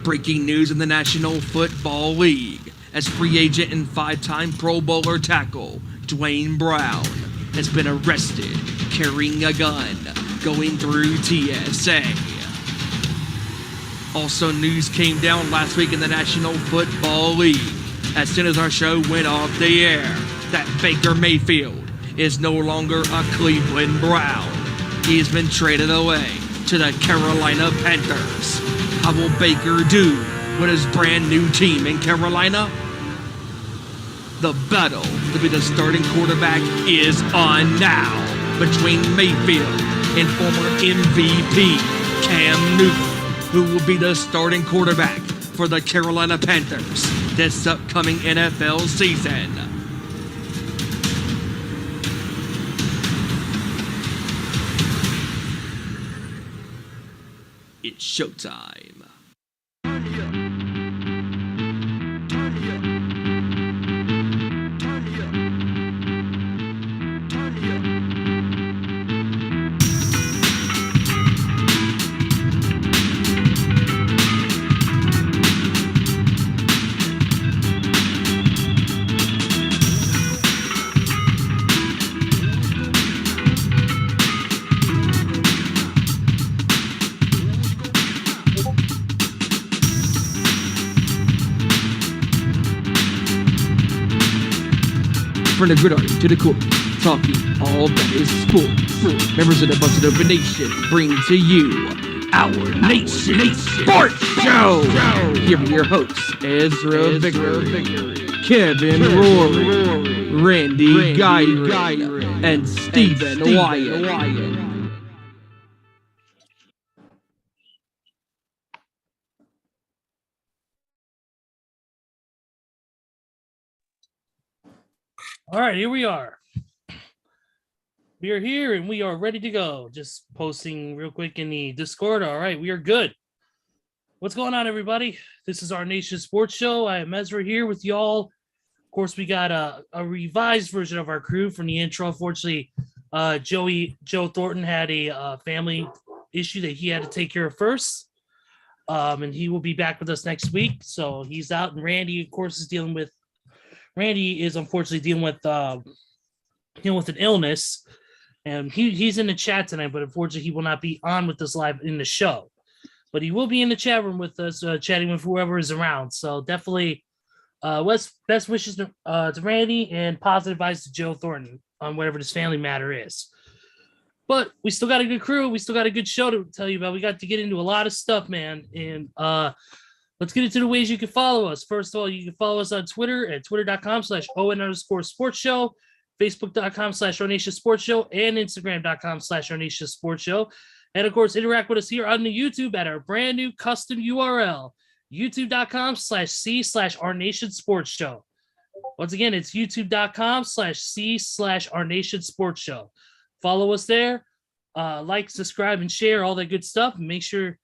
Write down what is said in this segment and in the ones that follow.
Breaking news in the National Football League as free agent and five-time Pro Bowler tackle Dwayne Brown has been arrested carrying a gun going through TSA. Also, news came down last week in the National Football League as soon as our show went off the air that Baker Mayfield is no longer a Cleveland Brown. He's been traded away to the Carolina Panthers. How will Baker do with his brand new team in Carolina? The battle to be the starting quarterback is on now between Mayfield and former MVP Cam Newton, who will be the starting quarterback for the Carolina Panthers this upcoming NFL season. It's showtime. From the gridiron to the court, talking all that is sports. Members of the Busted Open Nation bring to you our Nation Sports Show. Here are your hosts, Ezra Vickery, Kevin Rory, Randy Guy, and Stephen Wyand. All right, here we are. We are here and we are ready to go. Just posting real quick in the Discord. All right, we are good. What's going on, everybody? This is our Nation Sports Show. I am Ezra here with y'all. Of course, we got a revised version of our crew from the intro. Unfortunately, Joe Thornton had a family issue that he had to take care of first. And he will be back with us next week. So he's out, and Randy, of course, is unfortunately dealing with an illness, and he's in the chat tonight, but unfortunately he will not be on with us live in the show. But he will be in the chat room with us, chatting with whoever is around. So definitely, best wishes to Randy and positive vibes to Joe Thornton on whatever this family matter is. But we still got a good crew. We still got a good show to tell you about. We got to get into a lot of stuff, man, and let's get into the ways you can follow us. First of all, you can follow us on Twitter at twitter.com/ON_sports show, facebook.com/OurNationSportsShow, and instagram.com/OurNationSportsShow. And of course, interact with us here on the YouTube at our brand new custom URL, youtube.com/C/OurNationSportsShow. Once again, it's youtube.com/C/OurNationSportsShow. Follow us there, like, subscribe, and share all that good stuff. And make sure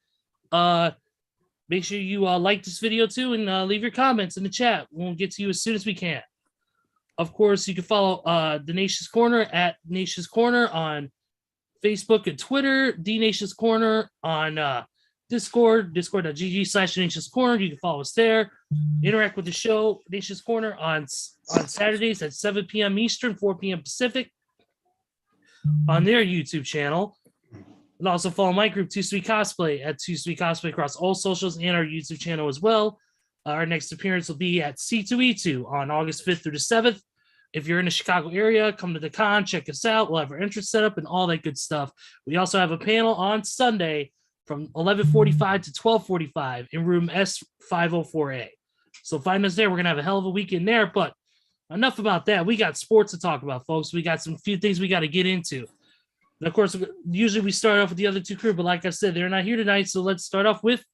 you like this video too, and leave your comments in the chat. We'll get to you as soon as we can. Of course, you can follow the Nation's Corner at Nation's Corner on Facebook and Twitter, The Nation's Corner on Discord, discord.gg/Nation's Corner. You can follow us there. Interact with the show, Nation's Corner, on Saturdays at 7 p.m. Eastern, 4 p.m. Pacific on their YouTube channel. And also follow my group, Too Sweet Cosplay, at Too Sweet Cosplay across all socials and our YouTube channel as well. Our next appearance will be at C2E2 on August 5th through the 7th. If you're in the Chicago area, come to the con, check us out. We'll have our entrance set up and all that good stuff. We also have a panel on Sunday from 11:45 to 12:45 in room S504A. So find us there. We're going to have a hell of a weekend there, but enough about that. We got sports to talk about, folks. We got some few things we got to get into. And of course, usually we start off with the other two crew, but like I said, they're not here tonight. So let's start off with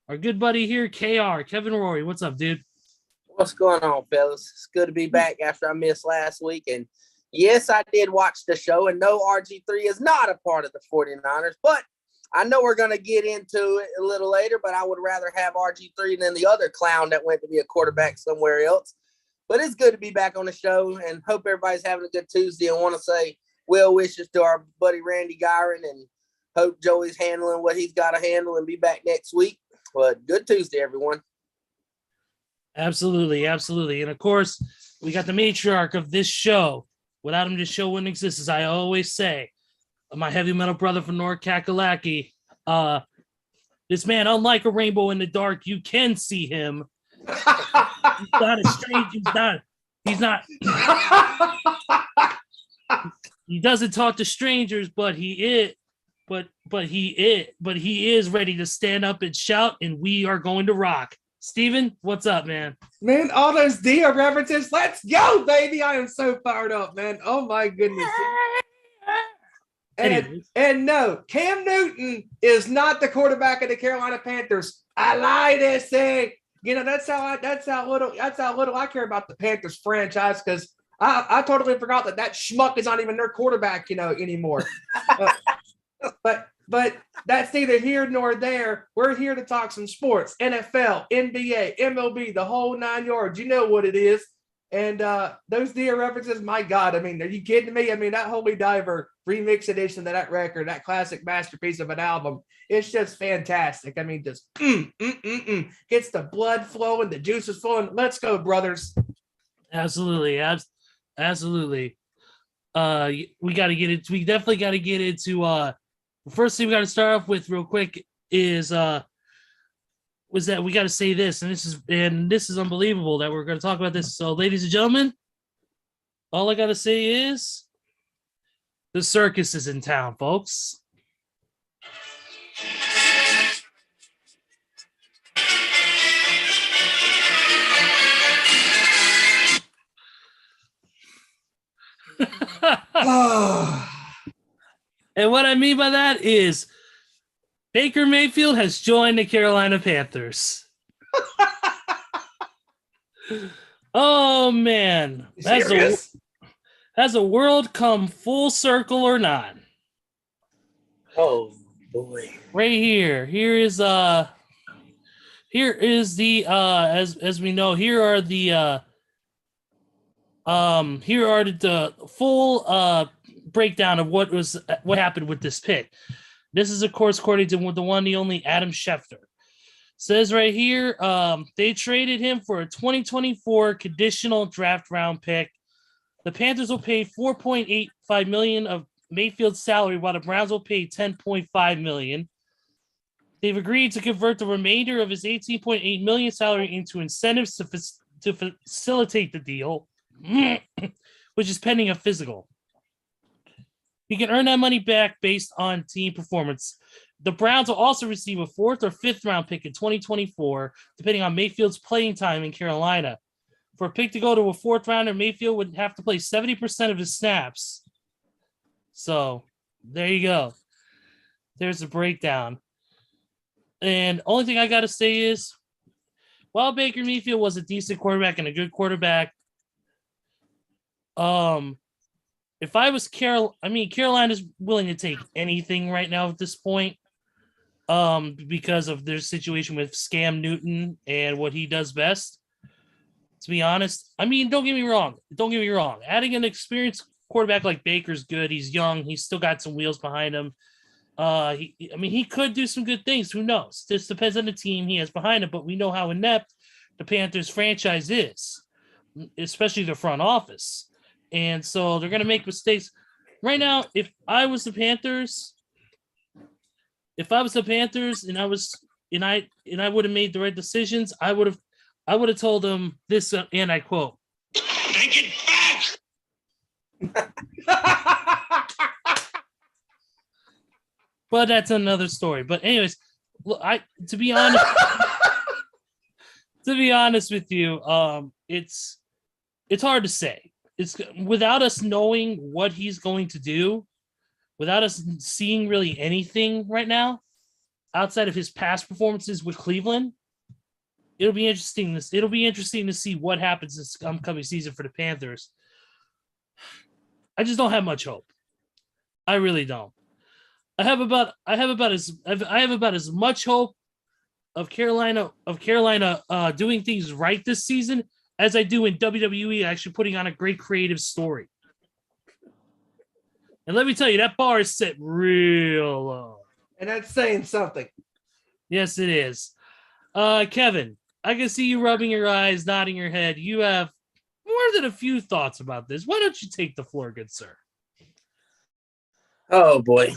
our good buddy here, KR, Kevin Rory. What's up, dude? What's going on, fellas? It's good to be back after I missed last week. And yes, I did watch the show, and no, RG3 is not a part of the 49ers, but I know we're going to get into it a little later, but I would rather have RG3 than the other clown that went to be a quarterback somewhere else. But it's good to be back on the show, and hope everybody's having a good Tuesday. And want to say well wishes to our buddy Randy Gyron, and hope Joey's handling what he's got to handle and be back next week. But good Tuesday, everyone. Absolutely, absolutely. And of course, we got the matriarch of this show. Without him, this show wouldn't exist, as I always say. My heavy metal brother from North Kakalaki. This man, unlike a rainbow in the dark, you can see him. He's not a strange. He's not. He doesn't talk to strangers, but he is. But he is ready to stand up and shout, and we are going to rock. Steven, what's up, man? Man, all those Dia references. Let's go, baby. I am so fired up, man. Oh my goodness. And no, Cam Newton is not the quarterback of the Carolina Panthers. I lied to say, that's how little I care about the Panthers franchise, because I totally forgot that schmuck is not even their quarterback, anymore. But that's neither here nor there. We're here to talk some sports, NFL, NBA, MLB, the whole 9 yards. You know what it is. And those Dia references, my God, are you kidding me? That Holy Diver remix edition of that record, that classic masterpiece of an album, it's just fantastic. Just gets the blood flowing, the juices flowing. Let's go, brothers. Absolutely. Absolutely. We got to get it. We definitely got to get into the first thing we got to start off with real quick was that we got to say this, and this is unbelievable that we're going to talk about this. So, ladies and gentlemen, all I got to say is the circus is in town, folks. And what I mean by that is Baker Mayfield has joined the Carolina Panthers. Oh, man. Has a world come full circle or not? Oh, boy. Right here. Here is the as we know, here are the full breakdown of what happened with this pick. This is, of course, according to the one, the only Adam Schefter. Says right here, they traded him for a 2024 conditional draft round pick. The Panthers will pay $4.85 million of Mayfield's salary, while the Browns will pay $10.5 million. They've agreed to convert the remainder of his $18.8 million salary into incentives to facilitate the deal, which is pending a physical. He can earn that money back based on team performance. The Browns will also receive a 4th or 5th round pick in 2024, depending on Mayfield's playing time in Carolina. For a pick to go to a 4th rounder, Mayfield would have to play 70% of his snaps. So there you go. There's a breakdown. And only thing I got to say is, while Baker Mayfield was a decent quarterback and a good quarterback, if I was Carolina's willing to take anything right now at this point, because of their situation with Cam Newton and what he does best. To be honest, don't get me wrong. Adding an experienced quarterback like Baker's good. He's young. He's still got some wheels behind him. He could do some good things. Who knows? This depends on the team he has behind him. But we know how inept the Panthers franchise is, especially the front office. And so they're going to make mistakes. Right now, if I was the Panthers and I would have made the right decisions, I would have told them this, and I quote, "Make it fast." But that's another story. But anyways, look, to be honest with you, it's hard to say. It's without us knowing what he's going to do, without us seeing really anything right now outside of his past performances with Cleveland. It'll be interesting to see what happens this upcoming season for the Panthers. I just don't have much hope. I really don't. I have about as much hope of Carolina doing things right this season as I do in WWE actually putting on a great creative story. And let me tell you, that bar is set real low. And that's saying something. Yes, it is. Kevin, I can see you rubbing your eyes, nodding your head. You have more than a few thoughts about this. Why don't you take the floor, good sir? Oh boy.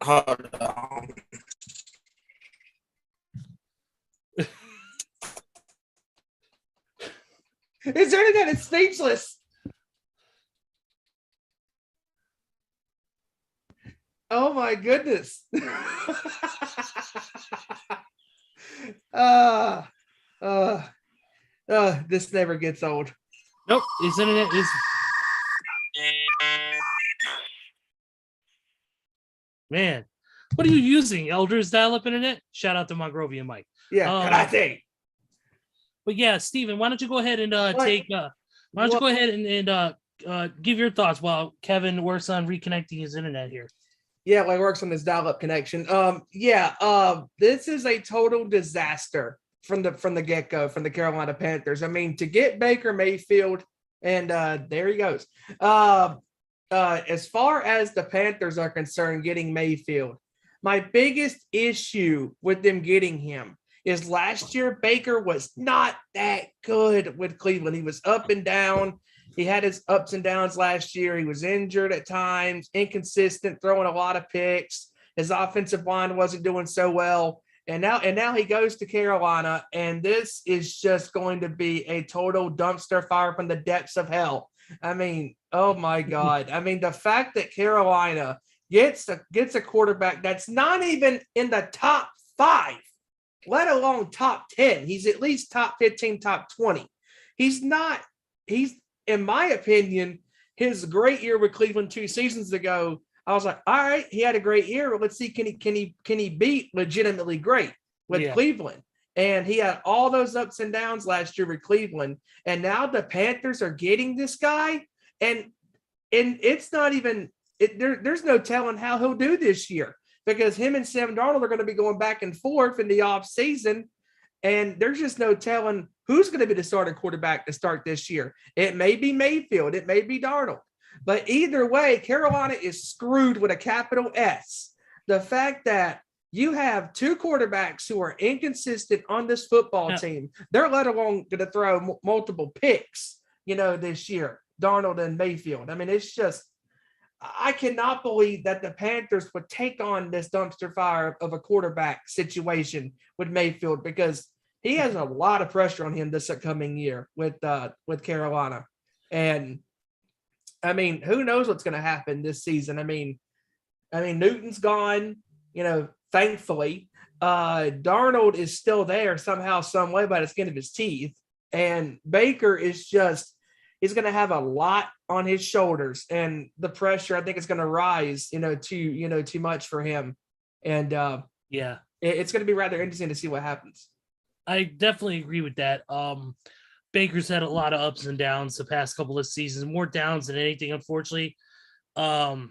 Hold on. His internet is speechless. Oh my goodness. This never gets old. Nope, his internet is. Man, what are you using? Elder's dial-up internet? Shout out to Monrovia Mike. Yeah, karate. But yeah, Steven, why don't you go ahead and give your thoughts while Kevin works on reconnecting his internet here. Yeah, like works on this dial-up connection. This is a total disaster from the get-go from the Carolina Panthers. I mean, to get Baker Mayfield, and there he goes. As far as the Panthers are concerned, getting Mayfield, my biggest issue with them getting him is last year Baker was not that good with Cleveland. He was up and down. He had his ups and downs last year. He was injured at times, inconsistent, throwing a lot of picks. His offensive line wasn't doing so well. And now he goes to Carolina, and this is just going to be a total dumpster fire from the depths of hell. I mean, oh my God. I mean, the fact that Carolina gets a quarterback that's not even in the top 5, let alone top 10. He's at least top 15, top 20. He's in my opinion, his great year with Cleveland 2 seasons ago, I was like, all right, he had a great year. But let's see, can he beat legitimately great with Cleveland? And he had all those ups and downs last year with Cleveland. And now the Panthers are getting this guy. And it's not even there's no telling how he'll do this year, because him and Sam Darnold are going to be going back and forth in the offseason. And there's just no telling who's going to be the starting quarterback to start this year. It may be Mayfield. It may be Darnold. But either way, Carolina is screwed with a capital S. The fact that you have 2 quarterbacks who are inconsistent on this football team, they're let alone going to throw multiple picks, this year, Darnold and Mayfield. I mean, it's just, I cannot believe that the Panthers would take on this dumpster fire of a quarterback situation with Mayfield, because he has a lot of pressure on him this upcoming year with Carolina. And I mean, who knows what's going to happen this season? I mean, Newton's gone, thankfully. Darnold is still there somehow, some way, by the skin of his teeth. And Baker is he's going to have a lot on his shoulders, and the pressure, I think, is going to rise, too much for him. And it's going to be rather interesting to see what happens. I definitely agree with that. Baker's had a lot of ups and downs the past couple of seasons, more downs than anything, unfortunately. To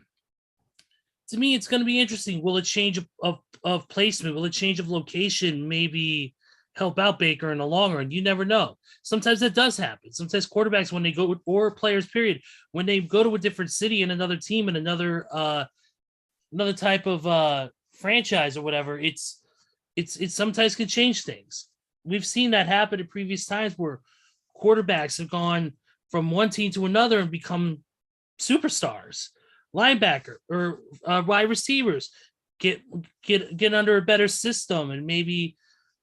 me, it's going to be interesting. Will a change of placement, will a change of location maybe help out Baker in the long run? You never know. Sometimes that does happen. Sometimes quarterbacks, when they go, or players, period, when they go to a different city and another team and another type of franchise or whatever, it's sometimes can change things. We've seen that happen in previous times where quarterbacks have gone from one team to another and become superstars. Linebacker or wide receivers get under a better system, and maybe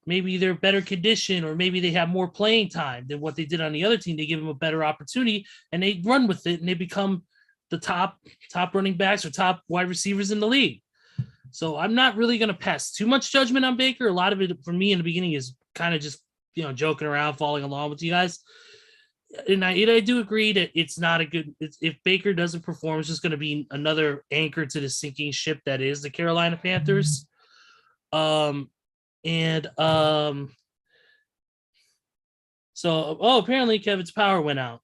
they're better condition, or maybe they have more playing time than what they did on the other team. They give them a better opportunity and they run with it, and they become the top running backs or top wide receivers in the league. So I'm not really going to pass too much judgment on Baker. A lot of it for me in the beginning is kind of just, joking around, following along with you guys. And I do agree that it's not a good, if Baker doesn't perform, it's just going to be another anchor to the sinking ship that is the Carolina Panthers. So apparently Kevin's power went out.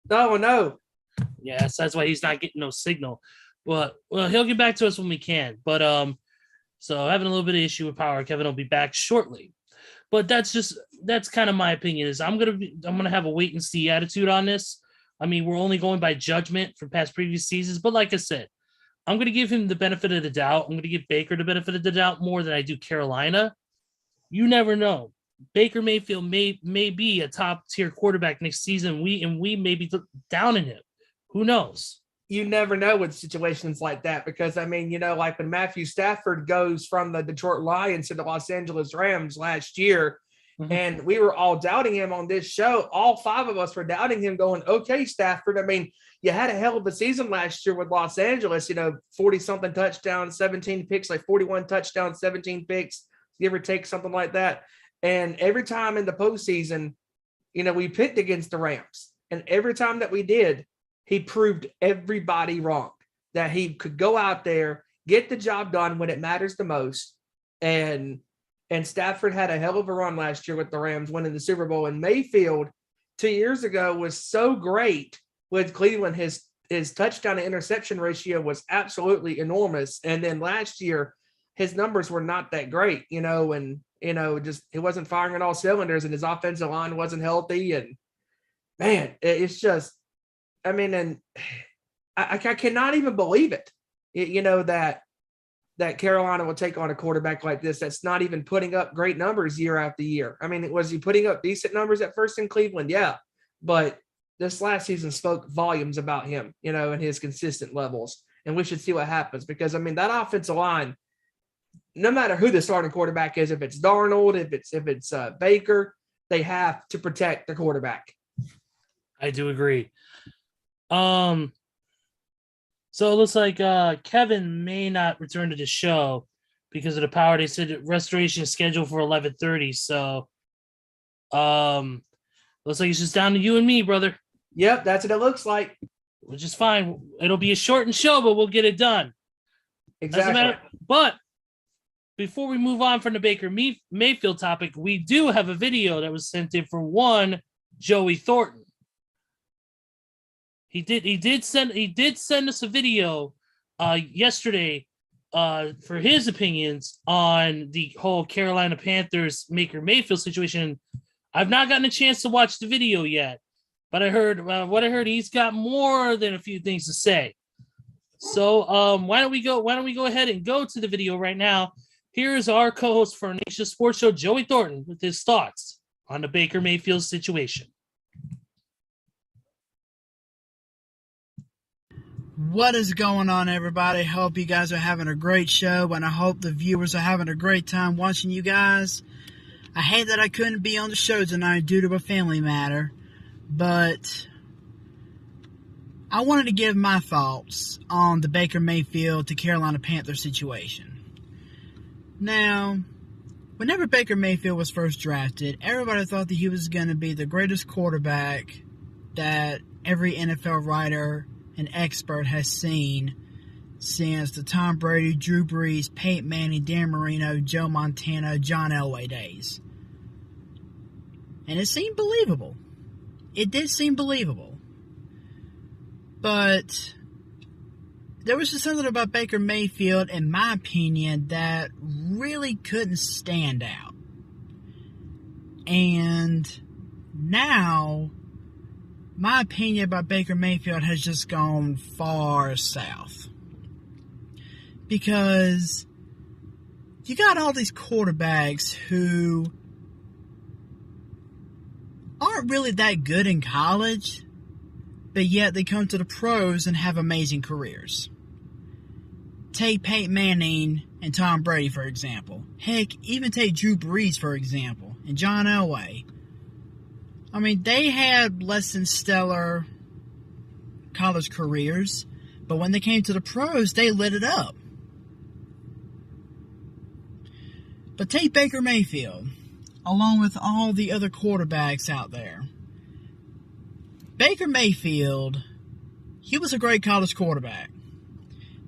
Oh no. Yes, that's why he's not getting no signal. But he'll get back to us when we can. But so having a little bit of issue with power. Kevin will be back shortly. But that's kind of my opinion. Is I'm gonna have a wait and see attitude on this. I mean, we're only going by judgment from previous seasons. But like I said, I'm going to give him the benefit of the doubt. I'm going to give Baker the benefit of the doubt more than I do Carolina. You never know. Baker Mayfield may be a top tier quarterback next season. We may be down in him. Who knows? You never know with situations like that because, I mean, you know, like when Matthew Stafford goes from the Detroit Lions to the Los Angeles Rams last year, and we were all doubting him on this show. All 5 of us were doubting him going, okay, Stafford. I mean, you had a hell of a season last year with Los Angeles, 40-something touchdowns, 17 picks, like 41 touchdowns, 17 picks, give or take something like that. And every time in the postseason, we picked against the Rams. And every time that we did, he proved everybody wrong, that he could go out there, get the job done when it matters the most. And Stafford had a hell of a run last year with the Rams winning the Super Bowl. And Mayfield 2 years ago was so great with Cleveland. His touchdown to interception ratio was absolutely enormous. And then last year, his numbers were not that great, just he wasn't firing on all cylinders and his offensive line wasn't healthy. And man, it's just, I mean, and I cannot even believe it, that Carolina will take on a quarterback like this that's not even putting up great numbers year after year. I mean, was he putting up decent numbers at first in Cleveland? Yeah. But this last season spoke volumes about him, and his consistent levels. And we should see what happens because, I mean, that offensive line, no matter who the starting quarterback is, if it's Darnold, if it's Baker, they have to protect the quarterback. I do agree. So it looks like Kevin may not return to the show because of the power. They said restoration is scheduled for 11:30. So looks like it's just down to you and me, brother. Yep, that's what it looks like. Which is fine. It'll be a shortened show, but we'll get it done. Exactly. But before we move on from the Baker Mayfield topic, we do have a video that was sent in for one Joey Thornton. He did send us a video yesterday for his opinions on the whole Carolina Panthers Baker Mayfield situation. I've not gotten a chance to watch the video yet, but I heard what I heard. He's got more than a few things to say. So why don't we go ahead and go to the video right now? Here is our co-host for Nation Sports Show, Joey Thornton, with his thoughts on the Baker Mayfield situation. What is going on, everybody? Hope you guys are having a great show, and I hope the viewers are having a great time watching you guys. I hate that I couldn't be on the show tonight due to a family matter, but I wanted to give my thoughts on the Baker Mayfield to Carolina Panthers situation. Now, whenever Baker Mayfield was first drafted, everybody thought that he was going to be the greatest quarterback that every NFL writer and expert has seen since the Tom Brady, Drew Brees, Peyton Manning, Dan Marino, Joe Montana, John Elway days. And it seemed believable. It did seem believable. But there was just something about Baker Mayfield, in my opinion, that really couldn't stand out. And now, my opinion about Baker Mayfield has just gone far south. Because you got all these quarterbacks who aren't really that good in college, but yet they come to the pros and have amazing careers. Take Peyton Manning and Tom Brady, for example. Heck, even take Drew Brees, for example, and John Elway. I mean, they had less than stellar college careers, but when they came to the pros, they lit it up. But take Baker Mayfield, along with all the other quarterbacks out there. Baker Mayfield, he was a great college quarterback.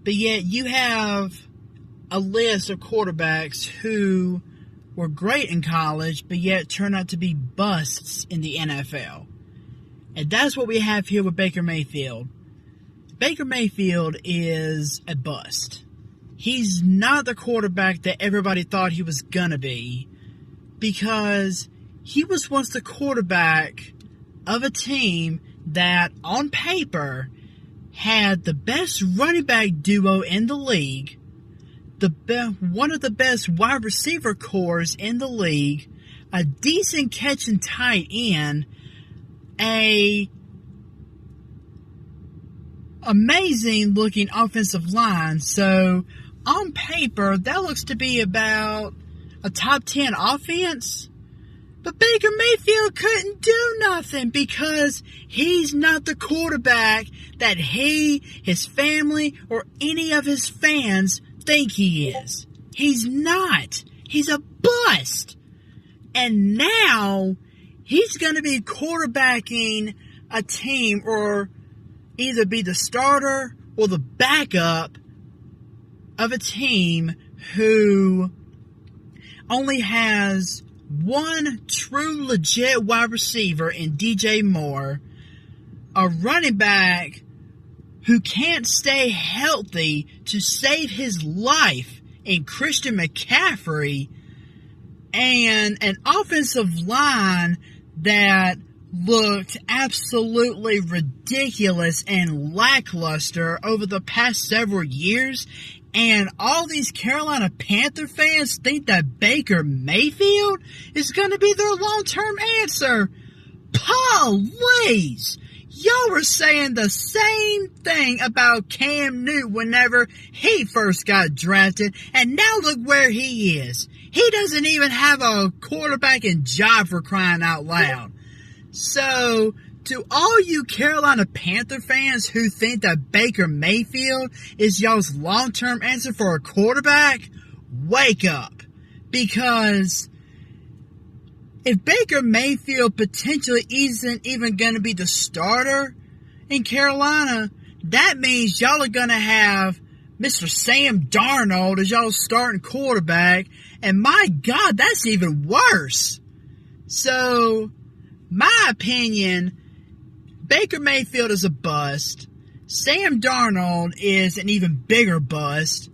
But yet you have a list of quarterbacks who were great in college, but yet turned out to be busts in the NFL. And that's what we have here with Baker Mayfield. Baker Mayfield is a bust. He's not the quarterback that everybody thought he was gonna be, because he was once the quarterback of a team that, on paper, had the best running back duo in the league, one of the best wide receiver cores in the league, a decent catching tight end, a amazing looking offensive line. So on paper, that looks to be about a top 10 offense. But Baker Mayfield couldn't do nothing because he's not the quarterback that he, his family, or any of his fans think he is. He's not. He's a bust. And now he's going to be quarterbacking a team, or either be the starter or the backup of a team who only has one true legit wide receiver in DJ Moore, a running back who can't stay healthy to save his life in Christian McCaffrey, and an offensive line that looked absolutely ridiculous and lackluster over the past several years. And all these Carolina Panther fans think that Baker Mayfield is going to be their long-term answer. Please! Y'all were saying the same thing about Cam Newton whenever he first got drafted, and now look where he is. He doesn't even have a quarterbacking job, for crying out loud. So, to all you Carolina Panther fans who think that Baker Mayfield is y'all's long-term answer for a quarterback, wake up. Because if Baker Mayfield potentially isn't even going to be the starter in Carolina, that means y'all are going to have Mr. Sam Darnold as y'all's starting quarterback. And my God, that's even worse. So, my opinion, Baker Mayfield is a bust. Sam Darnold is an even bigger bust.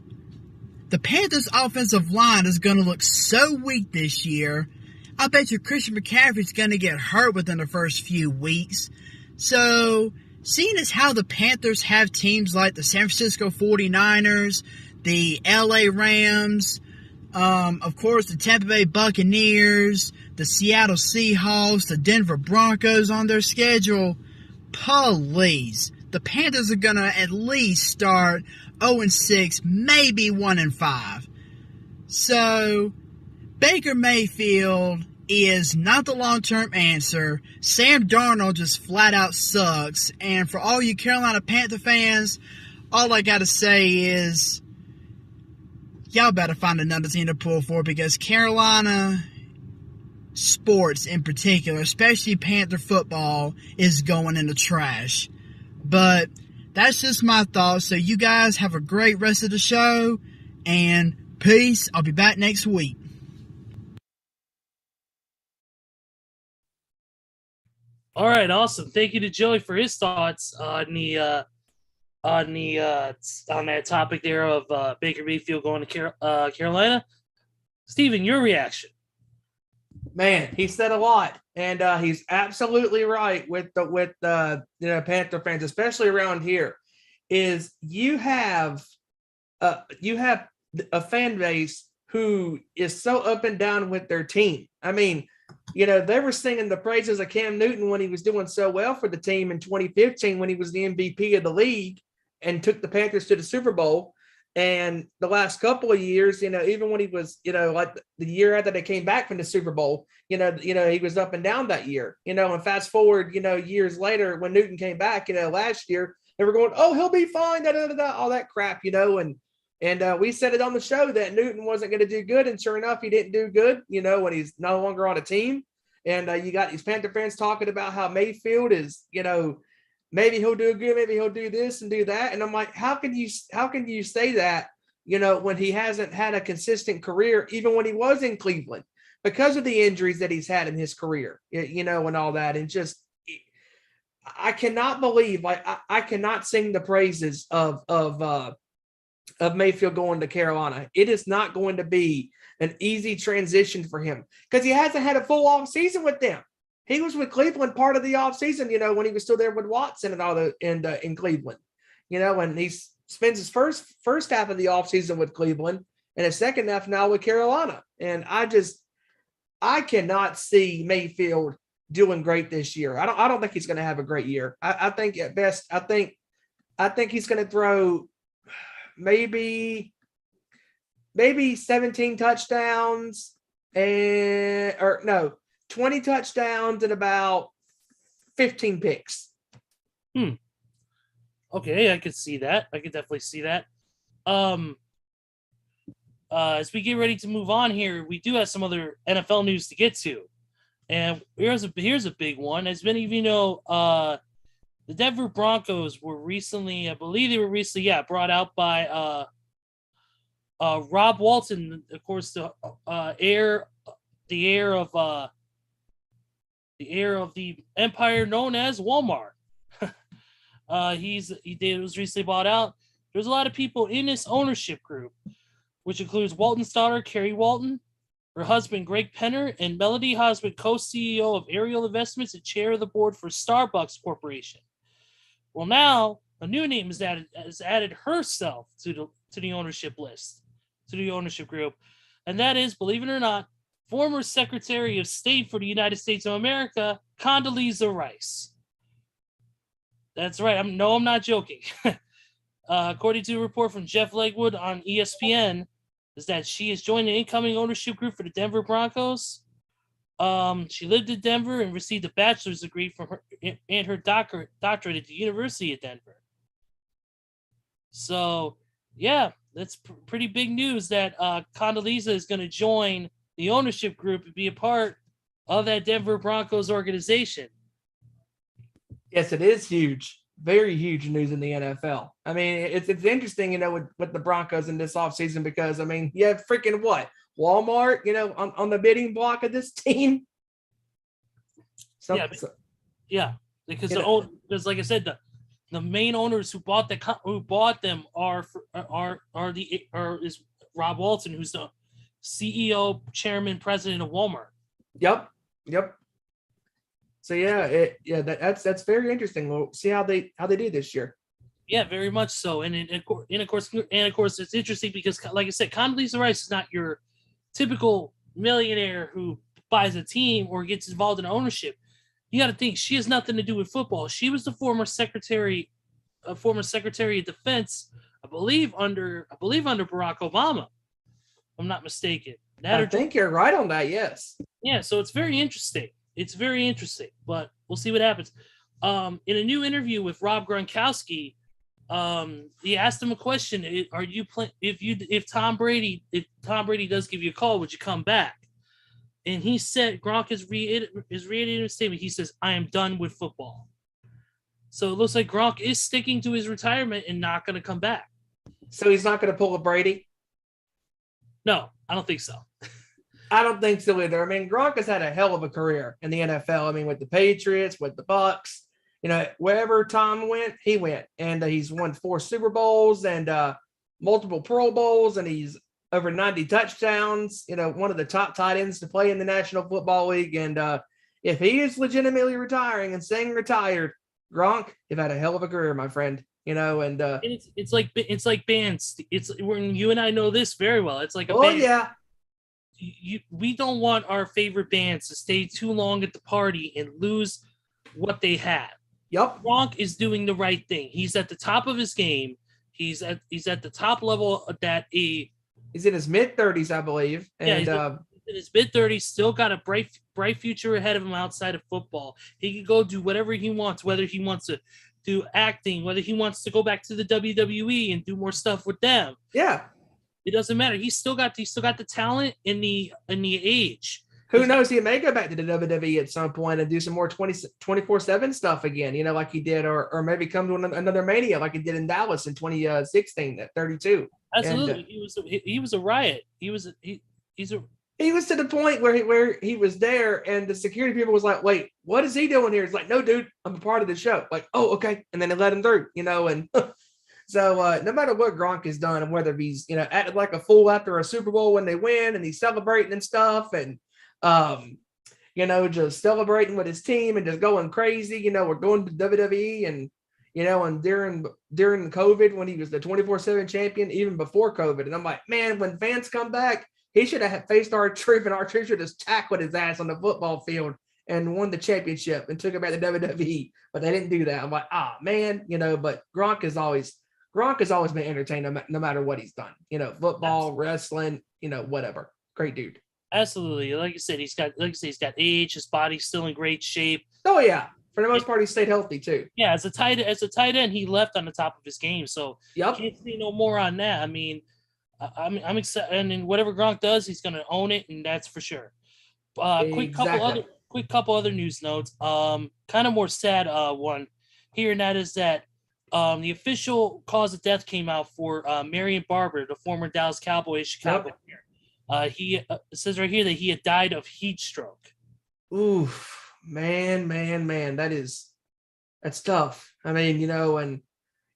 The Panthers' offensive line is going to look so weak this year. I bet you Christian McCaffrey's going to get hurt within the first few weeks. So, seeing as how the Panthers have teams like the San Francisco 49ers, the LA Rams, of course the Tampa Bay Buccaneers, the Seattle Seahawks, the Denver Broncos on their schedule, please, the Panthers are going to at least start 0-6, maybe 1-5. So, Baker Mayfield is not the long-term answer. Sam Darnold just flat out sucks. And for all you Carolina Panther fans, all I got to say is, y'all better find another team to pull for, because Carolina sports in particular, especially Panther football, is going in the trash. But that's just my thoughts. So you guys have a great rest of the show, and peace. I'll be back next week. All right, awesome. Thank you to Joey for his thoughts on that topic there of Baker Mayfield going to Carolina. Steven, your reaction? Man, he said a lot, and he's absolutely right with the Panther fans, especially around here. Is you have a fan base who is so up and down with their team. I mean, they were singing the praises of Cam Newton when he was doing so well for the team in 2015 when he was the MVP of the league and took the Panthers to the Super Bowl. And the last couple of years, even when he was, like the year after they came back from the Super Bowl, he was up and down that year, and fast forward, years later when Newton came back, last year, they were going, oh, he'll be fine, all that crap, and we said it on the show that Newton wasn't going to do good. And sure enough, he didn't do good, when he's no longer on a team. And you got these Panther fans talking about how Mayfield is, maybe he'll do good, maybe he'll do this and do that. And I'm like, how can you say that, when he hasn't had a consistent career, even when he was in Cleveland, because of the injuries that he's had in his career, and all that. And just, I cannot believe, like, I cannot sing the praises of Mayfield going to Carolina. It is not going to be an easy transition for him because he hasn't had a full off season with them. He was with Cleveland part of the offseason, when he was still there with Watson and all in Cleveland. and he spends his first half of the offseason with Cleveland and his second half now with Carolina. And I cannot see Mayfield doing great this year. I don't think he's going to have a great year. I think at best, I think he's going to throw maybe 17 touchdowns 20 touchdowns and about 15 picks. Okay, I could see that. I could definitely see that. As we get ready to move on here, we do have some other NFL news to get to. And here's a big one. As many of you know, the Denver Broncos were recently, brought out by Rob Walton, of course, the heir of the empire known as Walmart. Was recently bought out. There's a lot of people in this ownership group, which includes Walton's daughter, Carrie Walton, her husband, Greg Penner, and Melody Husband, co-CEO of Ariel Investments and chair of the board for Starbucks Corporation. Well, now a new name has added herself to the ownership list, to the ownership group, and that is, believe it or not, former Secretary of State for the United States of America, Condoleezza Rice. That's right. I'm not joking. According to a report from Jeff Legwood on ESPN, is that she has joined the incoming ownership group for the Denver Broncos. She lived in Denver and received a bachelor's degree from her and her doctorate at the University of Denver. So, yeah, that's pretty big news that Condoleezza is going to join the ownership group and be a part of that Denver Broncos organization. Yes, it is huge. Very huge news in the NFL. I mean, it's interesting, with the Broncos in this offseason because, I mean, you have freaking what? Walmart, on the bidding block of this team. Because like I said, the main owners who bought them is Rob Walton, who's the CEO, chairman, president of Walmart. Yep. So that's very interesting. We'll see how they do this year. Yeah, very much so. And of course, it's interesting because, like I said, Condoleezza Rice is not your typical millionaire who buys a team or gets involved in ownership. You got to think she has nothing to do with football. She was the former secretary of Defense, I believe under Barack Obama. If I'm not mistaken. I think you're right on that. Yes. Yeah. So it's very interesting. But we'll see what happens. In a new interview with Rob Gronkowski, he asked him a question: if Tom Brady does give you a call, would you come back? And he said, Gronk is reiterating his statement. He says, "I am done with football." So it looks like Gronk is sticking to his retirement and not going to come back. So he's not going to pull a Brady? No, I don't think so. I don't think so either. I mean, Gronk has had a hell of a career in the NFL. I mean, with the Patriots, with the Bucks, wherever Tom went, he went. And he's won 4 Super Bowls and multiple Pro Bowls, and he's over 90 touchdowns, one of the top tight ends to play in the National Football League. And if he is legitimately retiring and staying retired, Gronk, you've had a hell of a career, my friend. And it's like bands. It's when you and I know this very well. It's like a band. Yeah. We don't want our favorite bands to stay too long at the party and lose what they have. Yep. Gronk is doing the right thing. He's at the top of his game. He's at the top level that he's in his mid-30s, I believe. And he's in his mid-30s, still got a bright future ahead of him outside of football. He can go do whatever he wants, whether he wants to do acting, whether he wants to go back to the WWE and do more stuff with them. Yeah. It doesn't matter. He's still got the talent and the age. Who knows? He may go back to the WWE at some point and do some more 24/7 stuff again, like he did, or maybe come to another Mania like he did in Dallas in 2016 at 32. Absolutely. And, he was a riot. He was to the point where he was there and the security people was like, wait, what is he doing here? It's like, no, dude, I'm a part of the show. Like, oh, okay. And then they let him through, and so no matter what Gronk has done and whether he's, acted like a fool after a Super Bowl when they win and he's celebrating and stuff and, just celebrating with his team and just going crazy, we're going to WWE and, and during COVID when he was the 24/7 champion, even before COVID. And I'm like, man, when fans come back, he should have faced R-Truth, and R-Truth should have tackled his ass on the football field and won the championship and took it back to WWE. But they didn't do that. I'm like, man, but Gronk has always been entertaining no matter what he's done. Football, wrestling, whatever. Great dude. Absolutely. Like you said, he's got age, his body's still in great shape. Oh yeah. For the most part, he stayed healthy too. Yeah, as a tight end, he left on the top of his game. So yep. Can't say no more on that. I mean, I'm excited, and whatever Gronk does, he's going to own it, and that's for sure. Quick couple other news notes. Kind of more sad one here, and that is that the official cause of death came out for Marion Barber, the former Dallas Cowboys Chicago player. He says right here that he had died of heat stroke. Oof. Man, that's tough. I mean, and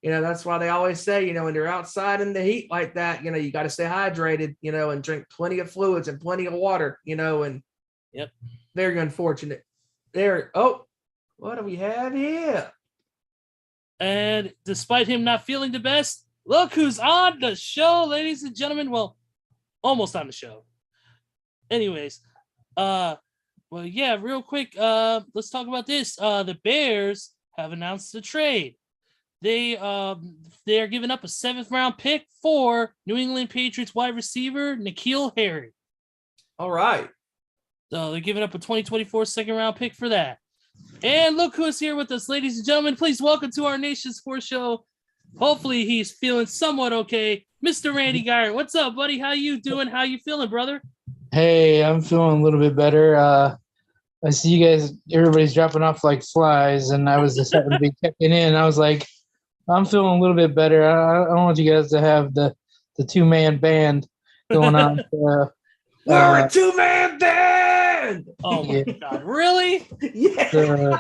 that's why they always say, when they're outside in the heat like that, you got to stay hydrated, and drink plenty of fluids and plenty of water, and yep. Very unfortunate. What do we have here? And despite him not feeling the best, look who's on the show, ladies and gentlemen. Well, almost on the show. Anyways, well, yeah, real quick, let's talk about this. The Bears have announced a trade. They are giving up a 7th round pick for New England Patriots wide receiver N'Keal Harry. All right. So they're giving up a 2024 2nd round pick for that. And look who's here with us, ladies and gentlemen. Please welcome to our Nation Sports Show. Hopefully he's feeling somewhat okay. Mr. Randy Geyer. What's up, buddy? How you doing? How you feeling, brother? Hey, I'm feeling a little bit better. I see you guys, everybody's dropping off like flies, and I was just having to be checking in. I was like, I'm feeling a little bit better. I don't want you guys to have the 2-man band going on. We're a 2-man band! Oh, my God. Really? Yeah. So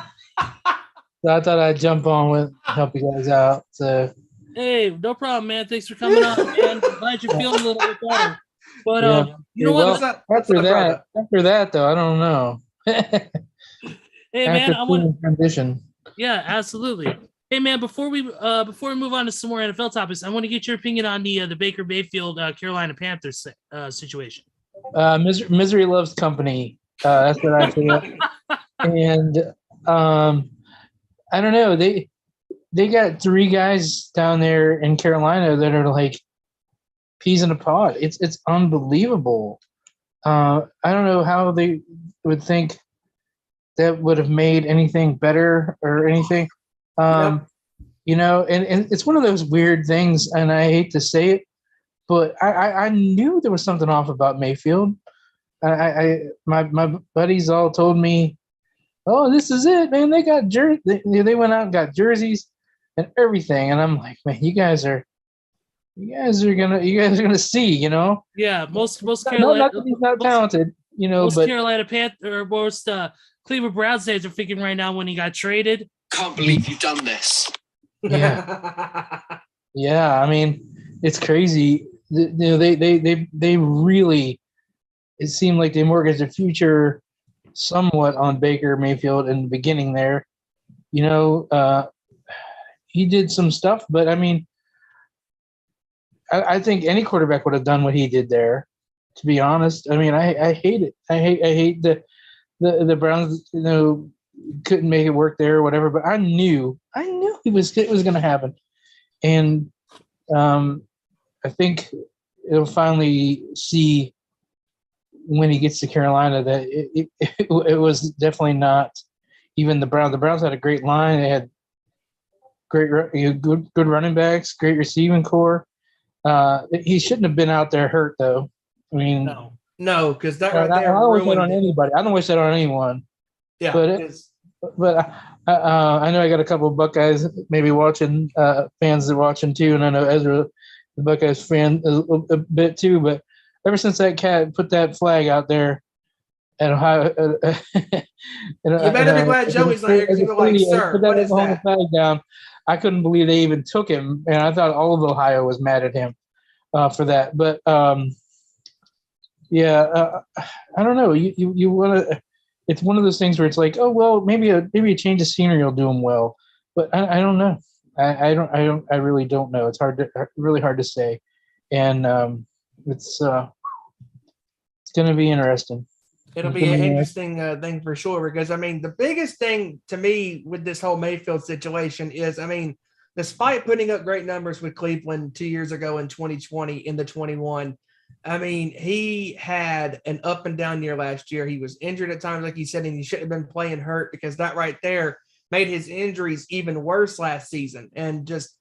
I thought I'd jump on with help you guys out. So hey, no problem, man. Thanks for coming on, man. Glad you're feeling a little bit better. But you know what? After that, though, I don't know. Hey, man, I want transition. Yeah, absolutely. Hey, man, before we move on to some more NFL topics, I want to get your opinion on the Baker Mayfield Carolina Panthers situation. Misery loves company. That's what I feel. And I don't know. They got 3 guys down there in Carolina that are like peas in a pod. It's unbelievable. I don't know how they would think that would have made anything better or anything. And it's one of those weird things, and I hate to say it, but I knew there was something off about Mayfield. My buddies all told me, oh, this is it, man. They got they went out and got jerseys and everything, and I'm like, man, you guys are gonna see, Yeah, most Carolina, not he's not talented, most but Carolina Panthers or most Cleveland Browns fans are thinking right now when he got traded. Can't believe you've done this. Yeah, yeah. I mean, it's crazy. They really. It seemed like they mortgaged the future somewhat on Baker Mayfield in the beginning there. He did some stuff, but I mean, I think any quarterback would have done what he did there, to be honest. I mean, I hate it. I hate the Browns, couldn't make it work there or whatever, but I knew it was going to happen. And I think it'll finally see when he gets to Carolina that it was definitely not even the Browns. The Browns had a great line. They had good running backs, great receiving core. He shouldn't have been out there hurt, though. I mean, no, because that right there. I don't wish that on anybody. I don't wish that on anyone. Yeah, but I know I got a couple of Buckeyes maybe watching, fans that are watching too, and I know Ezra, the Buckeyes fan, a bit too. But ever since that cat put that flag out there at Ohio, you better be glad Joey's not here because you're like, sir, put that flag down. I couldn't believe they even took him, and I thought all of Ohio was mad at him for that. But I don't know. You want to. It's one of those things where it's like, oh well, maybe a change of scenery will do him well, but I don't know. I really don't know. It's really hard to say, and it's going to be interesting. It'll be an interesting thing for sure, because I mean, the biggest thing to me with this whole Mayfield situation is, I mean, despite putting up great numbers with Cleveland 2 years ago in 2020 in the 21, I mean, he had an up and down year last year. He was injured at times, like you said, and he shouldn't have been playing hurt, because that right there made his injuries even worse last season, and just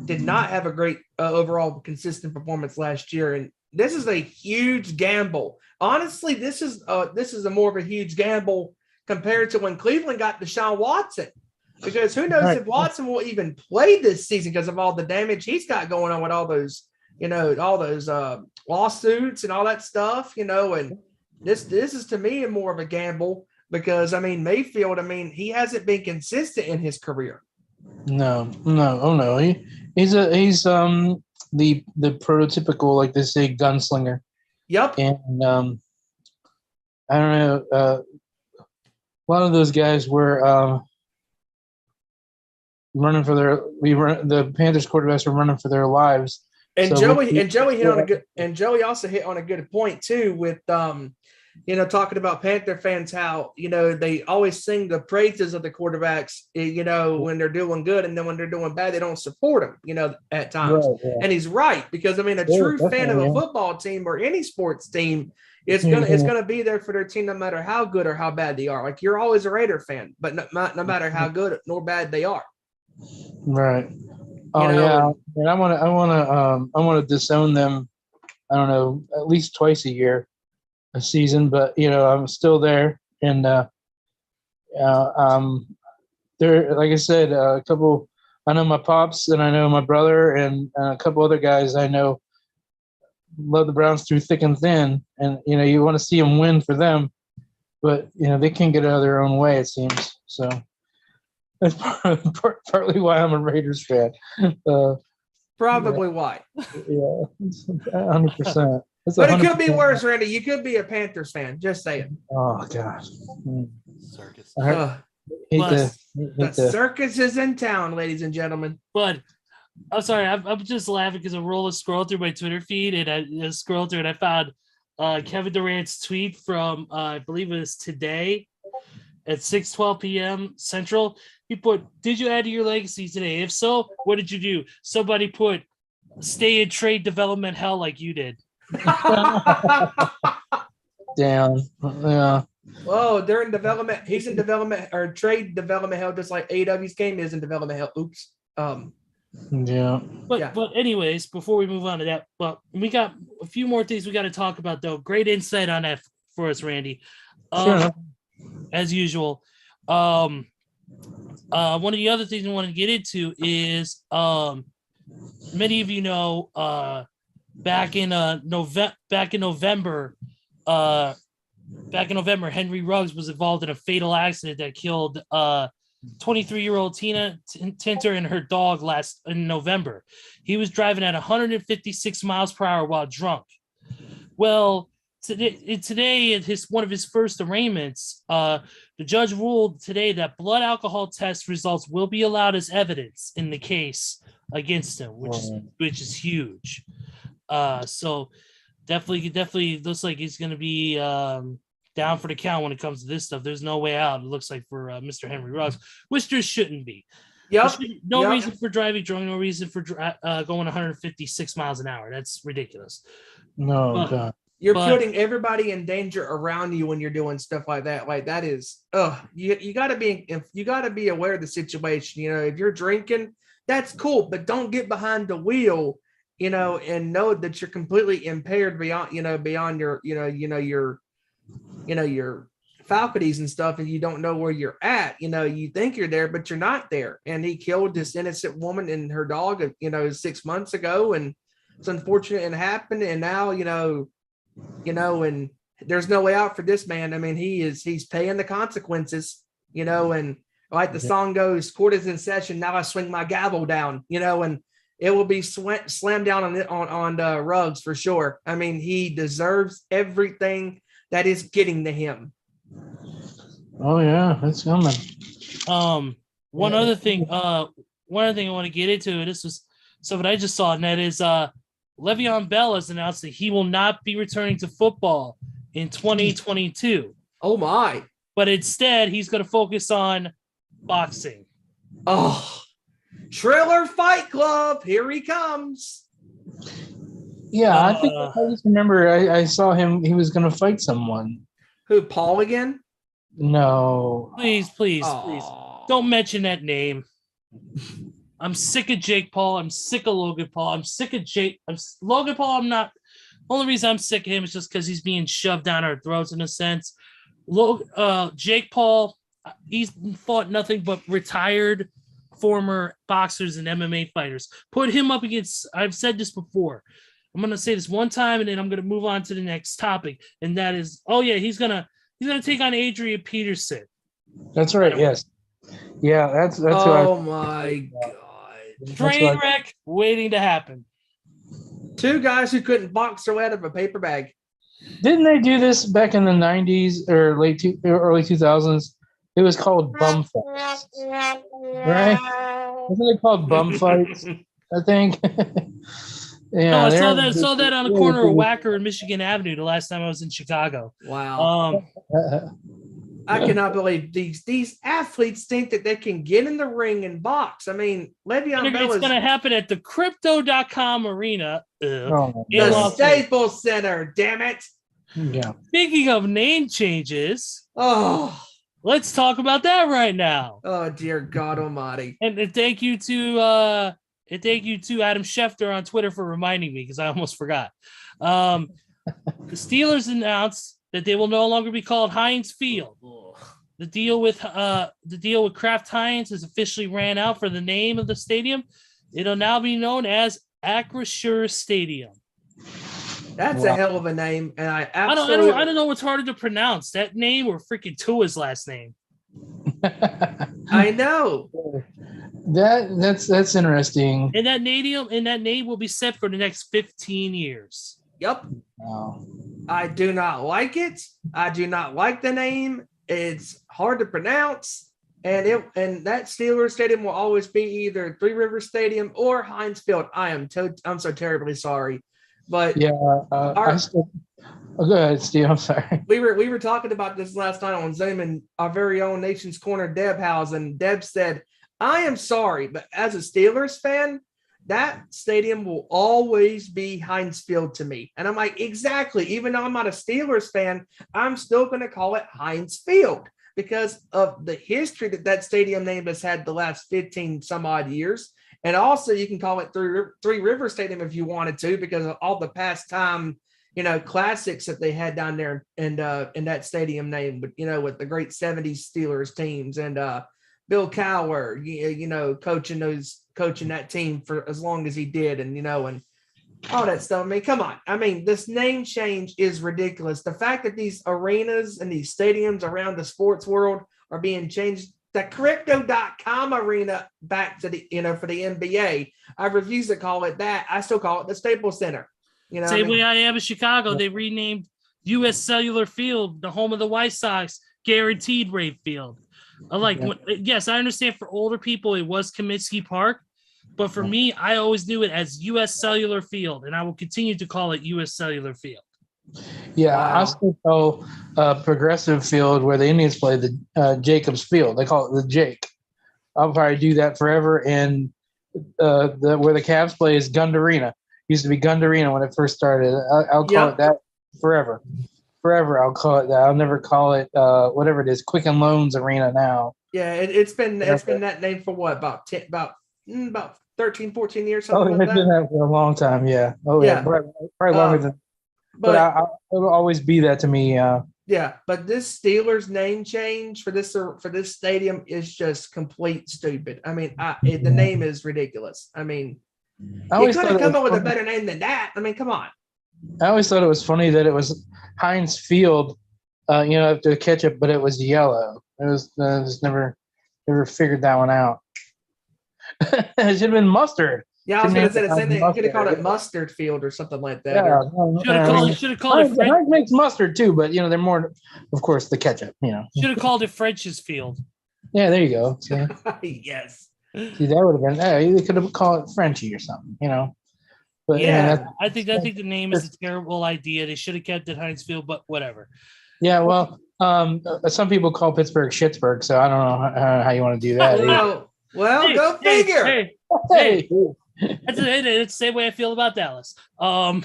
did not have a great overall consistent performance last year. And this is a huge gamble. Honestly, this is a more of a huge gamble compared to when Cleveland got Deshaun Watson, because who knows if Watson will even play this season because of all the damage he's got going on with all those, lawsuits and all that stuff, and this is to me more of a gamble, because I mean, Mayfield, I mean, he hasn't been consistent in his career. No. He's the prototypical, like they say, gunslinger. Yep. And I don't know. A lot of those guys were running for the Panthers quarterbacks were running for their lives. And so Joey also hit on a good point too with talking about Panther fans, how they always sing the praises of the quarterbacks, when they're doing good, and then when they're doing bad, they don't support them, at times. Right, yeah. And he's right, because I mean, a true fan of a football team or any sports team is gonna be there for their team no matter how good or how bad they are. Like, you're always a Raider fan, but no matter how good nor bad they are. Right. Oh yeah, and I want to disown them. I don't know, at least twice a season, but I'm still there, and there, like I said, a couple. I know my pops, and I know my brother, and a couple other guys I know love the Browns through thick and thin, and you want to see them win for them, but they can't get out of their own way, it seems. So that's partly why I'm a Raiders fan. Probably why. Yeah, 100%. But it could be worse, Randy. You could be a Panthers fan. Just saying. Oh gosh. Circus. The circus is in town, ladies and gentlemen. But I'm sorry, I'm just laughing because I'm scrolling through my Twitter feed, and I scrolled through and I found Kevin Durant's tweet from I believe it was today at 6:12 p.m. Central. He put, "Did you add to your legacy today? If so, what did you do?" Somebody put, "Stay in trade development hell like you did." Damn. Yeah. Oh, they're in development. He's in development or trade development hell, just like AEW's game is in development hell. Oops. Yeah. But anyways, before we move on to that, but we got a few more things we got to talk about, though. Great insight on that for us, Randy. Sure. As usual. One of the other things we want to get into is many of you know back in November, Henry Ruggs was involved in a fatal accident that killed 23-year-old Tina Tinter and her dog in November. He was driving at 156 miles per hour while drunk. Well, today in one of his first arraignments, the judge ruled today that blood alcohol test results will be allowed as evidence in the case against him, which is huge. So definitely looks like he's going to be down for the count when it comes to this stuff. There's no way out, it looks like, for Mr. Henry Ruggs, which there shouldn't be. No reason for driving drunk, no reason for going 156 miles an hour. That's ridiculous. No, God. You're putting everybody in danger around you when you're doing stuff like that. Like, that is, you gotta be aware of the situation. If you're drinking, that's cool, but don't get behind the wheel, and know that you're completely impaired beyond your faculties and stuff, and you don't know where you're at. You think you're there, but you're not there. And he killed this innocent woman and her dog, 6 months ago, and it's unfortunate it happened. And now, and there's no way out for this man. I mean, he's paying the consequences, and like the song goes, "Court is in session. Now I swing my gavel down," and it will be slammed down on Ruggs for sure. I mean, he deserves everything that is getting to him. Oh yeah, it's coming. One other thing, one other thing I want to get into, this was something I just saw, and that is Le'Veon Bell has announced that he will not be returning to football in 2022. Oh my. But instead, he's going to focus on boxing. Oh, Triller Fight Club. Here he comes. Yeah, I think I just remember I saw him. He was going to fight someone. Who, Paul again? No. Please. Don't mention that name. I'm sick of Jake Paul. I'm sick of Logan Paul. I'm sick of Logan Paul. I'm not. Only reason I'm sick of him is just because he's being shoved down our throats in a sense. Jake Paul, he's fought nothing but retired former boxers and MMA fighters. Put him up against. I've said this before. I'm gonna say this one time, and then I'm gonna move on to the next topic, and that is, he's gonna take on Adrian Peterson. That's right. Yes. Yeah, that's. Oh my God! Train wreck waiting to happen. Two guys who couldn't box their way out of a paper bag. Didn't they do this back in the 90s or early 2000s? It was called bum fights, right? Wasn't it called bum fights? I think. Yeah, no, I saw that on the corner of Wacker and Michigan Avenue the last time I was in Chicago. Wow. I cannot believe these athletes think that they can get in the ring and box. I mean, Le'Veon Bell it's going to happen at the Crypto.com Arena. The Staples Center, damn it. Yeah. Speaking of name changes, let's talk about that right now. Oh, dear God almighty. And thank you to Adam Schefter on Twitter for reminding me, because I almost forgot. The Steelers announced that they will no longer be called Heinz Field. The deal with Kraft Heinz has officially ran out for the name of the stadium. It'll now be known as Acrisure Stadium. That's a hell of a name, and I don't know what's harder to pronounce, that name or freaking Tua's last name. I know. That's interesting. And that name will be set for the next 15 years. Yep. Wow. I do not like it. I do not like the name. It's hard to pronounce. And that Steelers Stadium will always be either Three Rivers Stadium or Heinz Field. I'm so terribly sorry. But yeah, go ahead, Steve. I'm sorry. We were talking about this last night on Zoom, and our very own Nation's Corner Deb House, and Deb said, I am sorry, but as a Steelers fan, that stadium will always be Heinz Field to me. And I'm like, exactly. Even though I'm not a Steelers fan, I'm still going to call it Heinz Field because of the history that stadium name has had the last 15 some odd years. And also you can call it Three River Stadium if you wanted to, because of all the past time, classics that they had down there and in that stadium name, but with the great 70s Steelers teams and Bill Cowher, coaching that team for as long as he did, and and all that stuff. I mean, come on. I mean, this name change is ridiculous. The fact that these arenas and these stadiums around the sports world are being changed, the Crypto.com Arena back to the for the NBA. I refuse to call it that. I still call it the Staples Center. Same way I am in Chicago. They renamed U.S. Cellular Field, the home of the White Sox, Guaranteed Rate Field. Yes, I understand for older people it was Comiskey Park, but for me, I always knew it as U.S. Cellular Field, and I will continue to call it U.S. Cellular Field. Yeah, wow. I still call Progressive Field, where the Indians play, the Jacobs Field. They call it the Jake. I'll probably do that forever. And where the Cavs play is Gund Arena. Used to be Gund Arena when it first started. I'll call it that forever. Forever, I'll call it that. I'll never call it whatever it is, Quicken Loans Arena now. Yeah, it's been that name for what, about 13, 14 years. Something it's been that for a long time. Yeah. Oh yeah, probably longer than. But it'll always be that to me. Yeah, but this Steelers name change for this stadium is just complete stupid. I mean, the name is ridiculous. I mean, you could have come up with a better name than that. I mean, come on. I always thought it was funny that it was Heinz Field, after the ketchup, but it was yellow. It was just never figured that one out. It should have been mustard. Yeah, I was going to say the same thing. You could have called it Mustard Field or something like that. Yeah, should have called it. Heinz makes mustard too, but they're more, of course, the ketchup. Should have called it French's Field. Yeah, there you go. So. Yes. See, that would have been. They could have called it Frenchie or something, But Yeah, I think the name is a terrible idea. They should have kept it Heinz Field, but whatever. yeah. Well, some people call Pittsburgh Schittsburg, so I don't know how you want to do that. Well, go figure. Hey, that's the same way I feel about Dallas. Or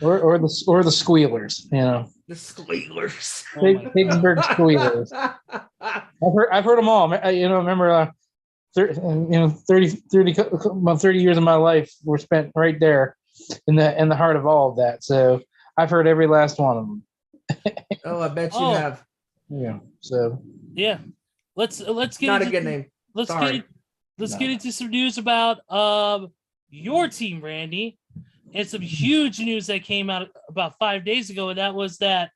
the Squealers, The Squealers. Pittsburgh Squealers. I've heard them all. Remember, 30 years of my life were spent right there in the heart of all of that. So I've heard every last one of them. Oh, I bet you have. Yeah. So yeah, let's get not into, a good name. Let's Sorry. get into some news about your team, Randy, and some huge news that came out about 5 days ago, and that was that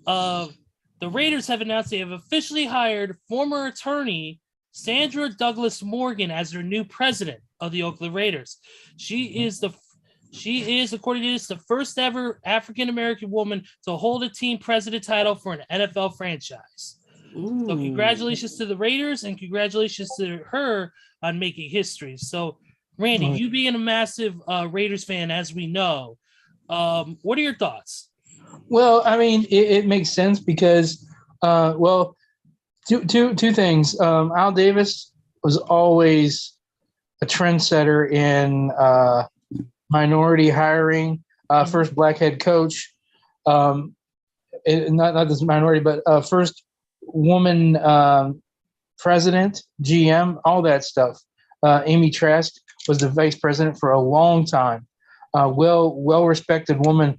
the Raiders have announced they have officially hired former attorney Sandra Douglas Morgan as their new president of the Oakland Raiders. She is, according to this, the first ever African-American woman to hold a team president title for an NFL franchise. Ooh. So congratulations to the Raiders and congratulations to her on making history. So, Randy, you being a massive Raiders fan, as we know, what are your thoughts? Well, I mean, it makes sense because, two things. Al Davis was always a trendsetter in minority hiring. First black head coach, not this minority, but first woman president, GM, all that stuff. Amy Trask was the vice president for a long time. Well respected woman.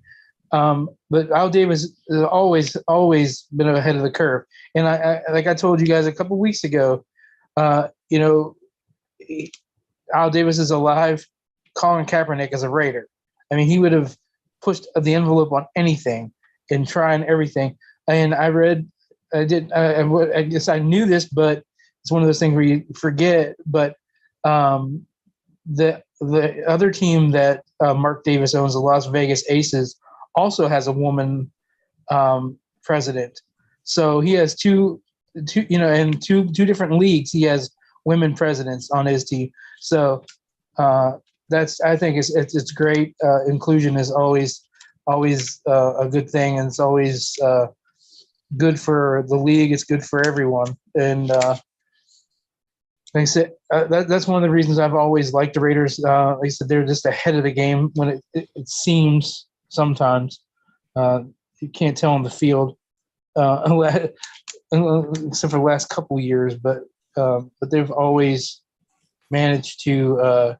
But Al Davis has always been ahead of the curve. And I like I told you guys a couple weeks ago, Al Davis is alive. Colin Kaepernick is a Raider. I mean, he would have pushed the envelope on anything and trying everything. And I guess I knew this, but it's one of those things where you forget. But the other team that Mark Davis owns, the Las Vegas Aces, also has a woman president. So he has two different leagues. He has women presidents on his team. So I think it's great. Inclusion is always a good thing, and it's always good for the league. It's good for everyone. And like I said, that's one of the reasons I've always liked the Raiders. Like I said, they're just ahead of the game when it seems sometimes. You can't tell on the field, except for the last couple years. But they've always managed to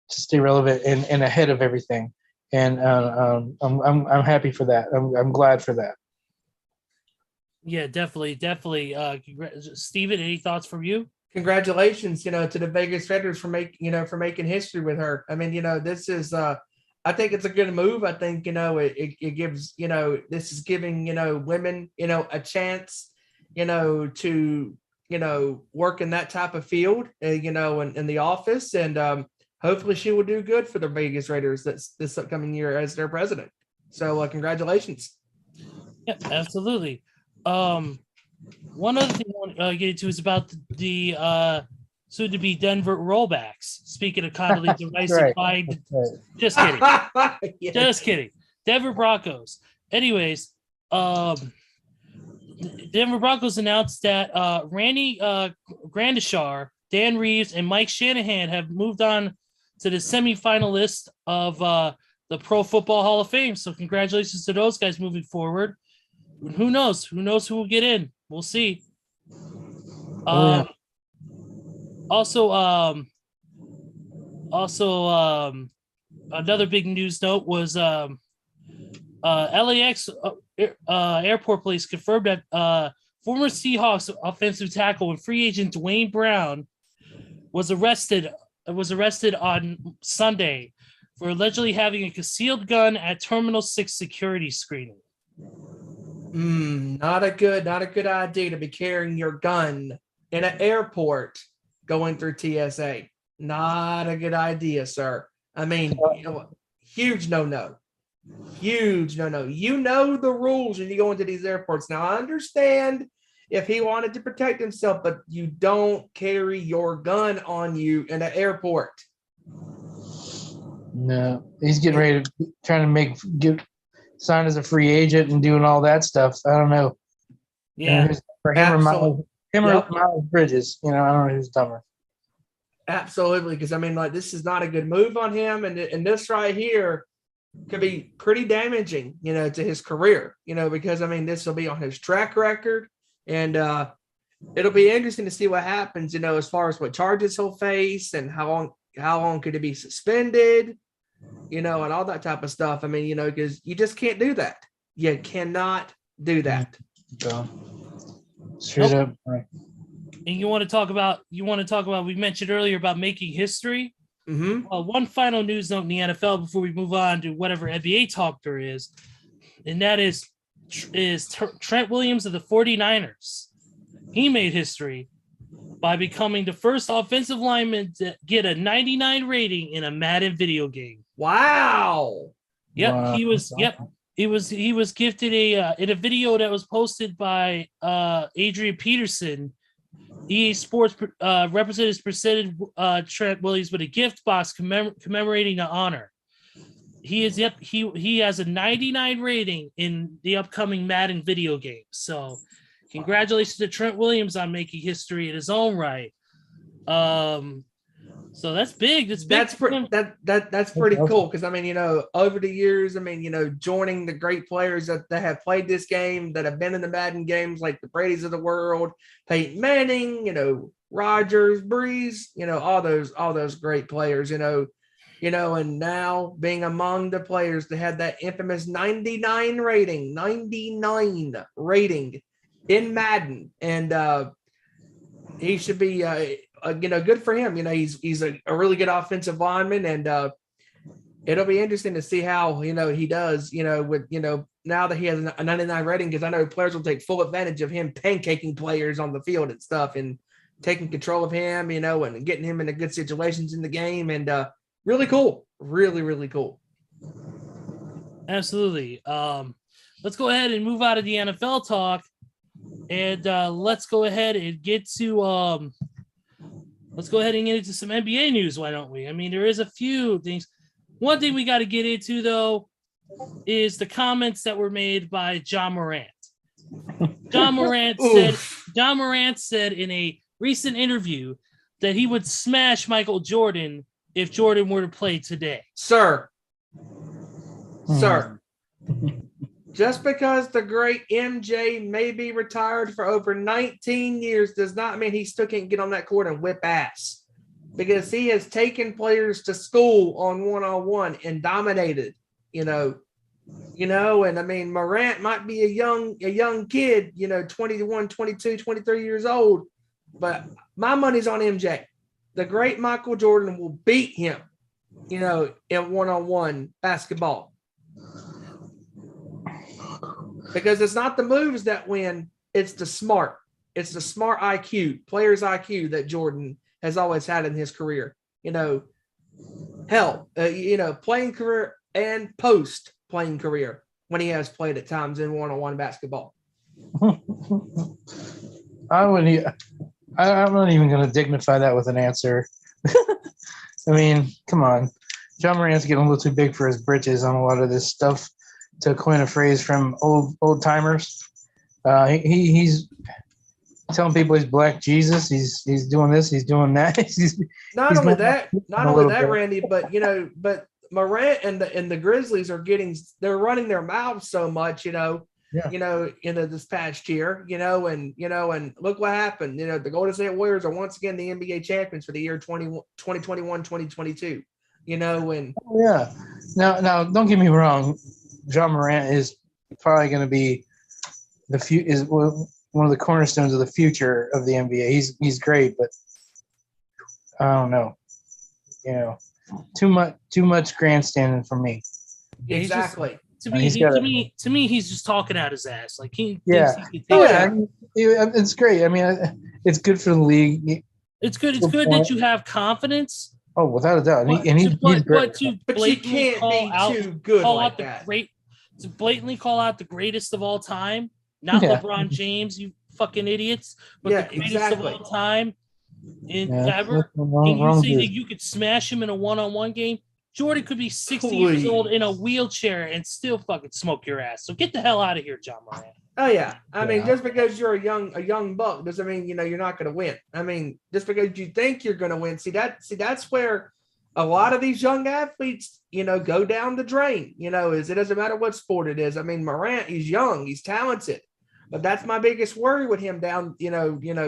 stay relevant and ahead of everything. And I'm happy for that. I'm glad for that. Yeah, definitely. Steven, any thoughts from you? Congratulations, to the Vegas Raiders for making history with her. I mean, this is I think it's a good move. I think, it gives, this is giving, women, a chance, to, work in that type of field, in the office. And hopefully she will do good for the Vegas Raiders this upcoming year as their president. So congratulations. Yeah, absolutely. One other thing I want to get into is about the soon-to-be Denver rollbacks. Speaking of Condoleezza Rice and Biden, just kidding, Yeah. just kidding. Denver Broncos. Anyways, Denver Broncos announced that Randy Grandishar, Dan Reeves, and Mike Shanahan have moved on to the semifinalist of the Pro Football Hall of Fame. So congratulations to those guys moving forward. Who knows? Who knows who will get in? We'll see. Also, another big news note was LAX airport police confirmed that former Seahawks offensive tackle and free agent Dwayne Brown was arrested on Sunday for allegedly having a concealed gun at Terminal 6 security screening. Not a good idea to be carrying your gun in an airport going through TSA. Not a good idea, sir. I mean, huge no-no. Huge no-no. You know the rules when you go into these airports. Now, I understand if he wanted to protect himself, but you don't carry your gun on you in an airport. No, he's getting ready to trying to sign as a free agent and doing all that stuff. I don't know. Yeah. For him Absolutely. or Miles Bridges. I don't know who's dumber. Absolutely, because this is not a good move on him, and this right here could be pretty damaging, to his career, because this will be on his track record, and it'll be interesting to see what happens, as far as what charges he'll face and how long could it be suspended, and all that type of stuff. Because you just can't do that. You cannot do that. Straight up. Right. And you want to talk about, we mentioned earlier about making history. Mm-hmm. One final news note in the NFL before we move on to whatever NBA talk there is, and that is Trent Williams of the 49ers. He made history by becoming the first offensive lineman to get a 99 rating in a Madden video game. Wow. Yep, Wow. he was. Yep, he was gifted in a video that was posted by Adrian Peterson. EA Sports representatives presented Trent Williams with a gift box commemorating the honor. He has a 99 rating in the upcoming Madden video game. So, congratulations to Trent Williams on making history in his own right. So that's big. That's pretty cool because over the years, joining the great players that have played this game, that have been in the Madden games, like the Brady's of the world, Peyton Manning, Rodgers, Breeze, all those great players, and now being among the players that had that infamous 99 rating in Madden, and he should be good for him. He's a really good offensive lineman, and it'll be interesting to see how he does. With now that he has a 99 rating, because I know players will take full advantage of him pancaking players on the field and stuff, and taking control of him, and getting him into good situations in the game, and really cool, really cool. Absolutely. Let's go ahead and move out of the NFL talk, and let's go ahead and get to some NBA news. Why don't we? There is a few things. One thing we got to get into, though, is the comments that were made by John Morant. John Morant said in a recent interview that he would smash Michael Jordan if Jordan were to play today. Sir, just because the great MJ may be retired for over 19 years does not mean he still can't get on that court and whip ass, because he has taken players to school on one-on-one and dominated, and Morant might be a young kid, 21, 22, 23 years old, but my money's on MJ. The great Michael Jordan will beat him, in one-on-one basketball. Because it's not the moves that win, it's the smart. It's the smart IQ, player's IQ that Jordan has always had in his career. Playing career and post-playing career when he has played at times in one-on-one basketball. I'm not even going to dignify that with an answer. Come on. John Morant's getting a little too big for his britches on a lot of this stuff. To coin a phrase from old timers, he's telling people he's Black Jesus. He's doing this. He's doing that. Not only that, Randy, but Morant and the Grizzlies they're running their mouths so much, this past year, and look what happened. The Golden State Warriors are once again the NBA champions for the year 2021, 2022. And yeah. Now, don't get me wrong. John Morant is probably going to be one of the cornerstones of the future of the NBA. He's great, but I don't know. Too much grandstanding for me. Yeah, exactly. To me, he's just talking out his ass. Like he yeah. Thinks he can take It's great. It's good for the league. It's good. It's good that you have confidence. Oh, without a doubt. He's great. But you can't be too good like that. To blatantly call out the greatest of all time, not LeBron James, you fucking idiots, but Yeah, the greatest exactly. of all time in Yeah, ever. wrong, And you wrong say dude. that you could smash him in a one-on-one game? Jordan could be 60 Please. years old in a wheelchair and still fucking smoke your ass. So get the hell out of here, John Moran. Oh yeah, I mean, Yeah. just because you're a young buck doesn't mean you're not going to win. I mean, just because you think you're going to win, that's where a lot of these young athletes, go down the drain. It doesn't matter what sport it is. I mean, Morant, he's young, he's talented, but that's my biggest worry with him down,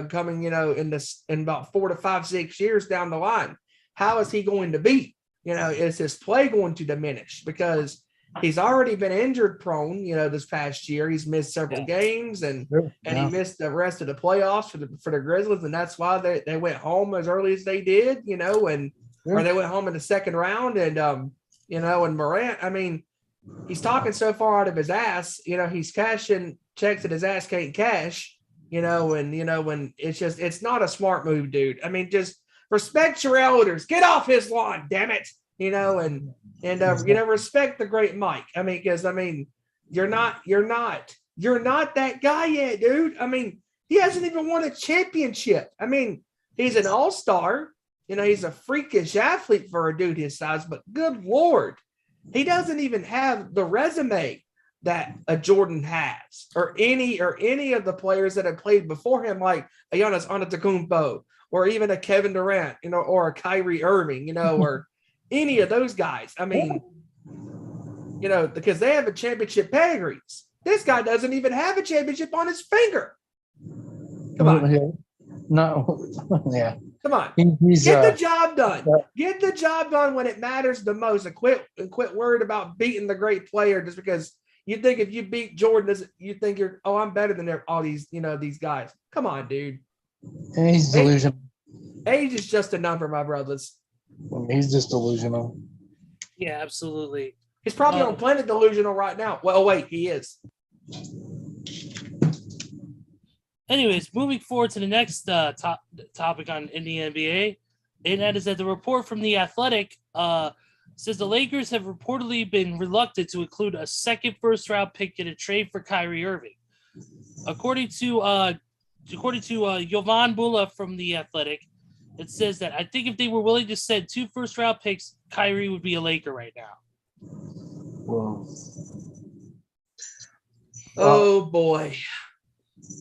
coming, in about 4 to 5, 6 years down the line. How is he going to be? Is his play going to diminish? Because he's already been injured prone, this past year. He's missed several games and he missed the rest of the playoffs for the Grizzlies. And that's why they went home as early as they did, or they went home in the second round. And, and Morant, I mean, he's talking so far out of his ass, he's cashing checks that his ass can't cash, when it's not a smart move, dude. I mean, just respect your elders, get off his lawn, damn it. And respect the great Mike. I mean, because you're not that guy yet, dude. I mean, he hasn't even won a championship. I mean, he's an all-star. He's a freakish athlete for a dude his size, but good Lord, he doesn't even have the resume that a Jordan has, or any of the players that have played before him, like a Giannis Antetokounmpo, or even a Kevin Durant, or a Kyrie Irving, or any of those guys. I mean, because they have a championship pedigrees. This guy doesn't even have a championship on his finger. Come on. No, yeah. Come on. He's, Get the job done. Get the job done when it matters the most. And quit worried about beating the great player just because you think if you beat Jordan, you think I'm better than all these, these guys. Come on, dude. And he's delusional. Age is just a number, my brothers. He's just delusional. Yeah, absolutely. He's probably on planet delusional right now. Well, wait, he is. Anyways, moving forward to the next topic in the NBA, and that is that the report from The Athletic says the Lakers have reportedly been reluctant to include a second first-round pick in a trade for Kyrie Irving. According to Yovan Bula from The Athletic, it says that I think if they were willing to send 2 first-round picks, Kyrie would be a Laker right now. Whoa. Oh boy.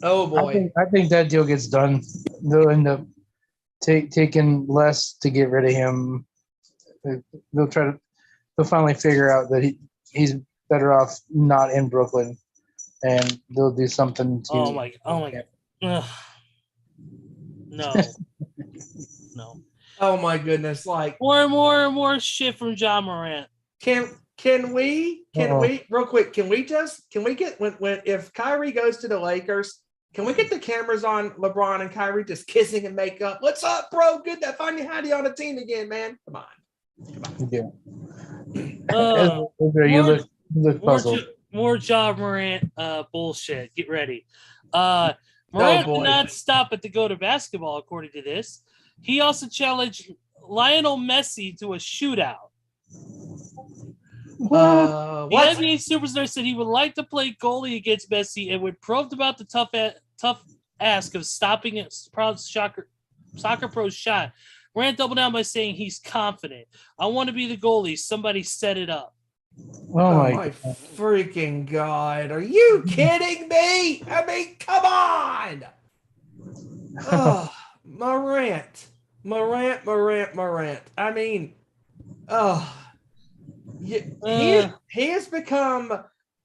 I think that deal gets done. They'll end up taking less to get rid of him. They'll finally figure out that he's better off not in Brooklyn, and they'll do something to. Oh my God. Ugh. No. No. Oh my goodness! Like more and more shit from John Morant. Can we real quick? Can we get when if Kyrie goes to the Lakers? Can we get the cameras on LeBron and Kyrie just kissing and make up? What's up, bro? Good to finally have you on the team again, man. Come on. Yeah. You look puzzled. More John Morant bullshit. Get ready. Morant did not stop at the go to basketball, according to this. He also challenged Lionel Messi to a shootout. The NBA superstar said he would like to play goalie against Messi and when probed about the tough ask of stopping a soccer pro's shot, Morant doubled down by saying he's confident. I want to be the goalie. Somebody set it up. Oh my freaking God. Are you kidding me? I mean, come on. Oh, Morant. I mean, he has become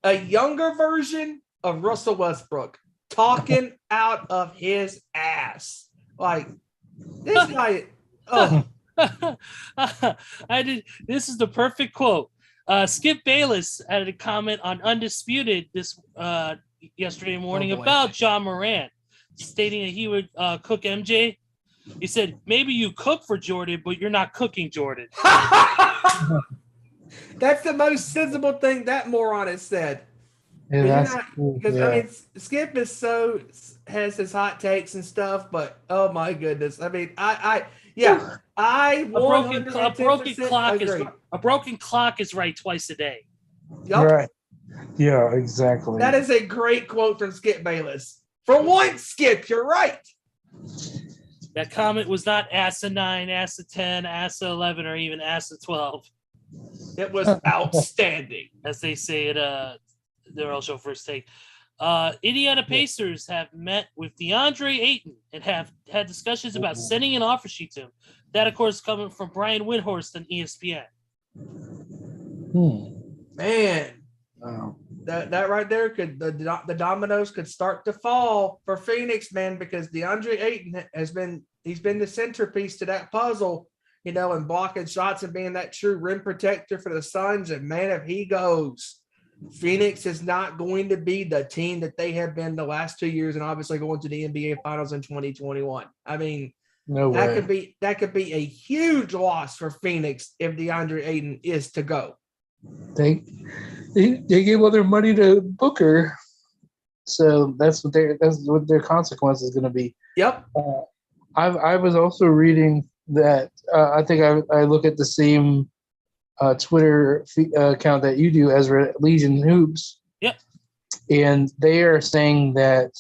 a younger version of Russell Westbrook, talking out of his ass. Like this guy. Oh, This is the perfect quote. Skip Bayless had a comment on Undisputed this yesterday morning about John Morant, stating that he would cook MJ. He said, maybe you cook for Jordan, but you're not cooking Jordan. That's the most sensible thing that moron has said. Yeah, because I mean, Skip has his hot takes and stuff, but oh my goodness, I mean, I a broken clock is right twice a day. Yep. Right. Yeah, exactly. That is a great quote from Skip Bayless. For once, Skip, you're right. That comment was not ASA 9, ASA 10, ASA 11, or even ASA 12, It was outstanding. as they say at the Earl Show First Take. Indiana Pacers have met with DeAndre Ayton and have had discussions about sending an offer sheet to him. That, of course, coming from Brian Windhorst on ESPN. Man, Wow. that right there could the dominoes could start to fall for Phoenix, man, because DeAndre Ayton he's been the centerpiece to that puzzle, and blocking shots and being that true rim protector for the Suns. And man, if he goes, Phoenix is not going to be the team that they have been the last 2 years, and obviously going to the NBA Finals in 2021. I mean, No way. that could be a huge loss for Phoenix if DeAndre Ayton is to go. They gave all their money to Booker, so that's what their consequence is going to be. Yep. I was also reading that I think I look at the same Twitter account that you do, Ezra, Legion Hoops. Yep. And they are saying that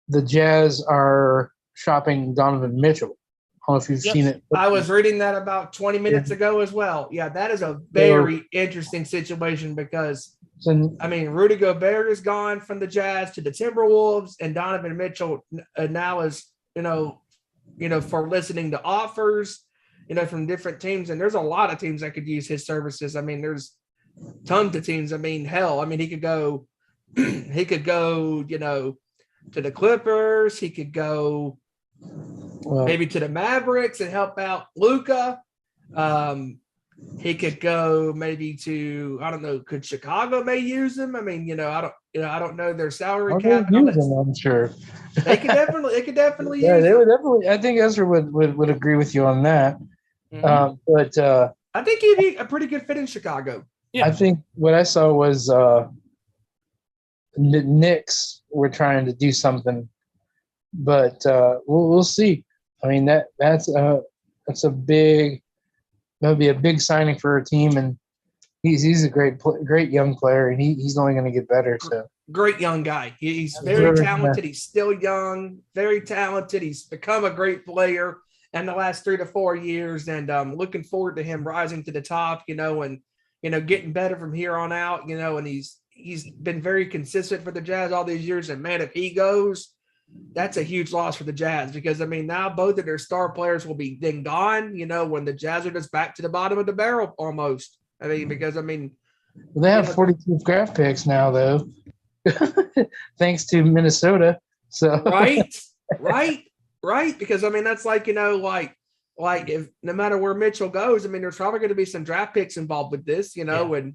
the Jazz are shopping Donovan Mitchell. I don't know if you've seen it. I was reading that about 20 minutes ago as well. Yeah, that is a very interesting situation because, Rudy Gobert is gone from the Jazz to the Timberwolves, and Donovan Mitchell now is, for listening to offers, from different teams. And there's a lot of teams that could use his services. There's tons of teams. Hell, he could go, to the Clippers. He could go maybe to the Mavericks and help out Luka. He could go maybe to, I don't know, could Chicago may use him? I don't know their salary cap. I'm sure They could definitely use they him. would definitely. I think Ezra would agree with you on that. Mhm. But I think he'd be a pretty good fit in Chicago. Yeah. I think what I saw was the Knicks were trying to do something, but we'll see. That's a big, that'll be a big signing for a team, and he's a great young player, and he's only going to get better. So Great young guy. He's very talented. He's still young, very talented. He's become a great player in the last 3 to 4 years, and looking forward to him rising to the top, and getting better from here on out, and he's been very consistent for the Jazz all these years. And man, if he goes, that's a huge loss for the Jazz because now both of their star players will be then gone, when the Jazz are just back to the bottom of the barrel almost. Because they have 42 draft picks now, though, thanks to Minnesota. So right. Because that's like if no matter where Mitchell goes, there's probably going to be some draft picks involved with this, and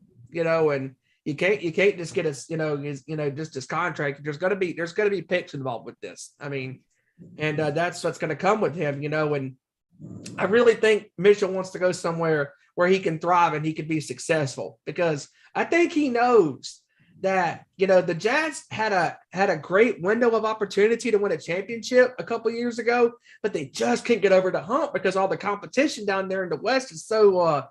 you can't just get just his contract. There's gonna be picks involved with this. And that's what's gonna come with him, and I really think Mitchell wants to go somewhere where he can thrive and he can be successful because I think he knows that the Jazz had a great window of opportunity to win a championship a couple years ago, but they just couldn't get over the hump because all the competition down there in the West is so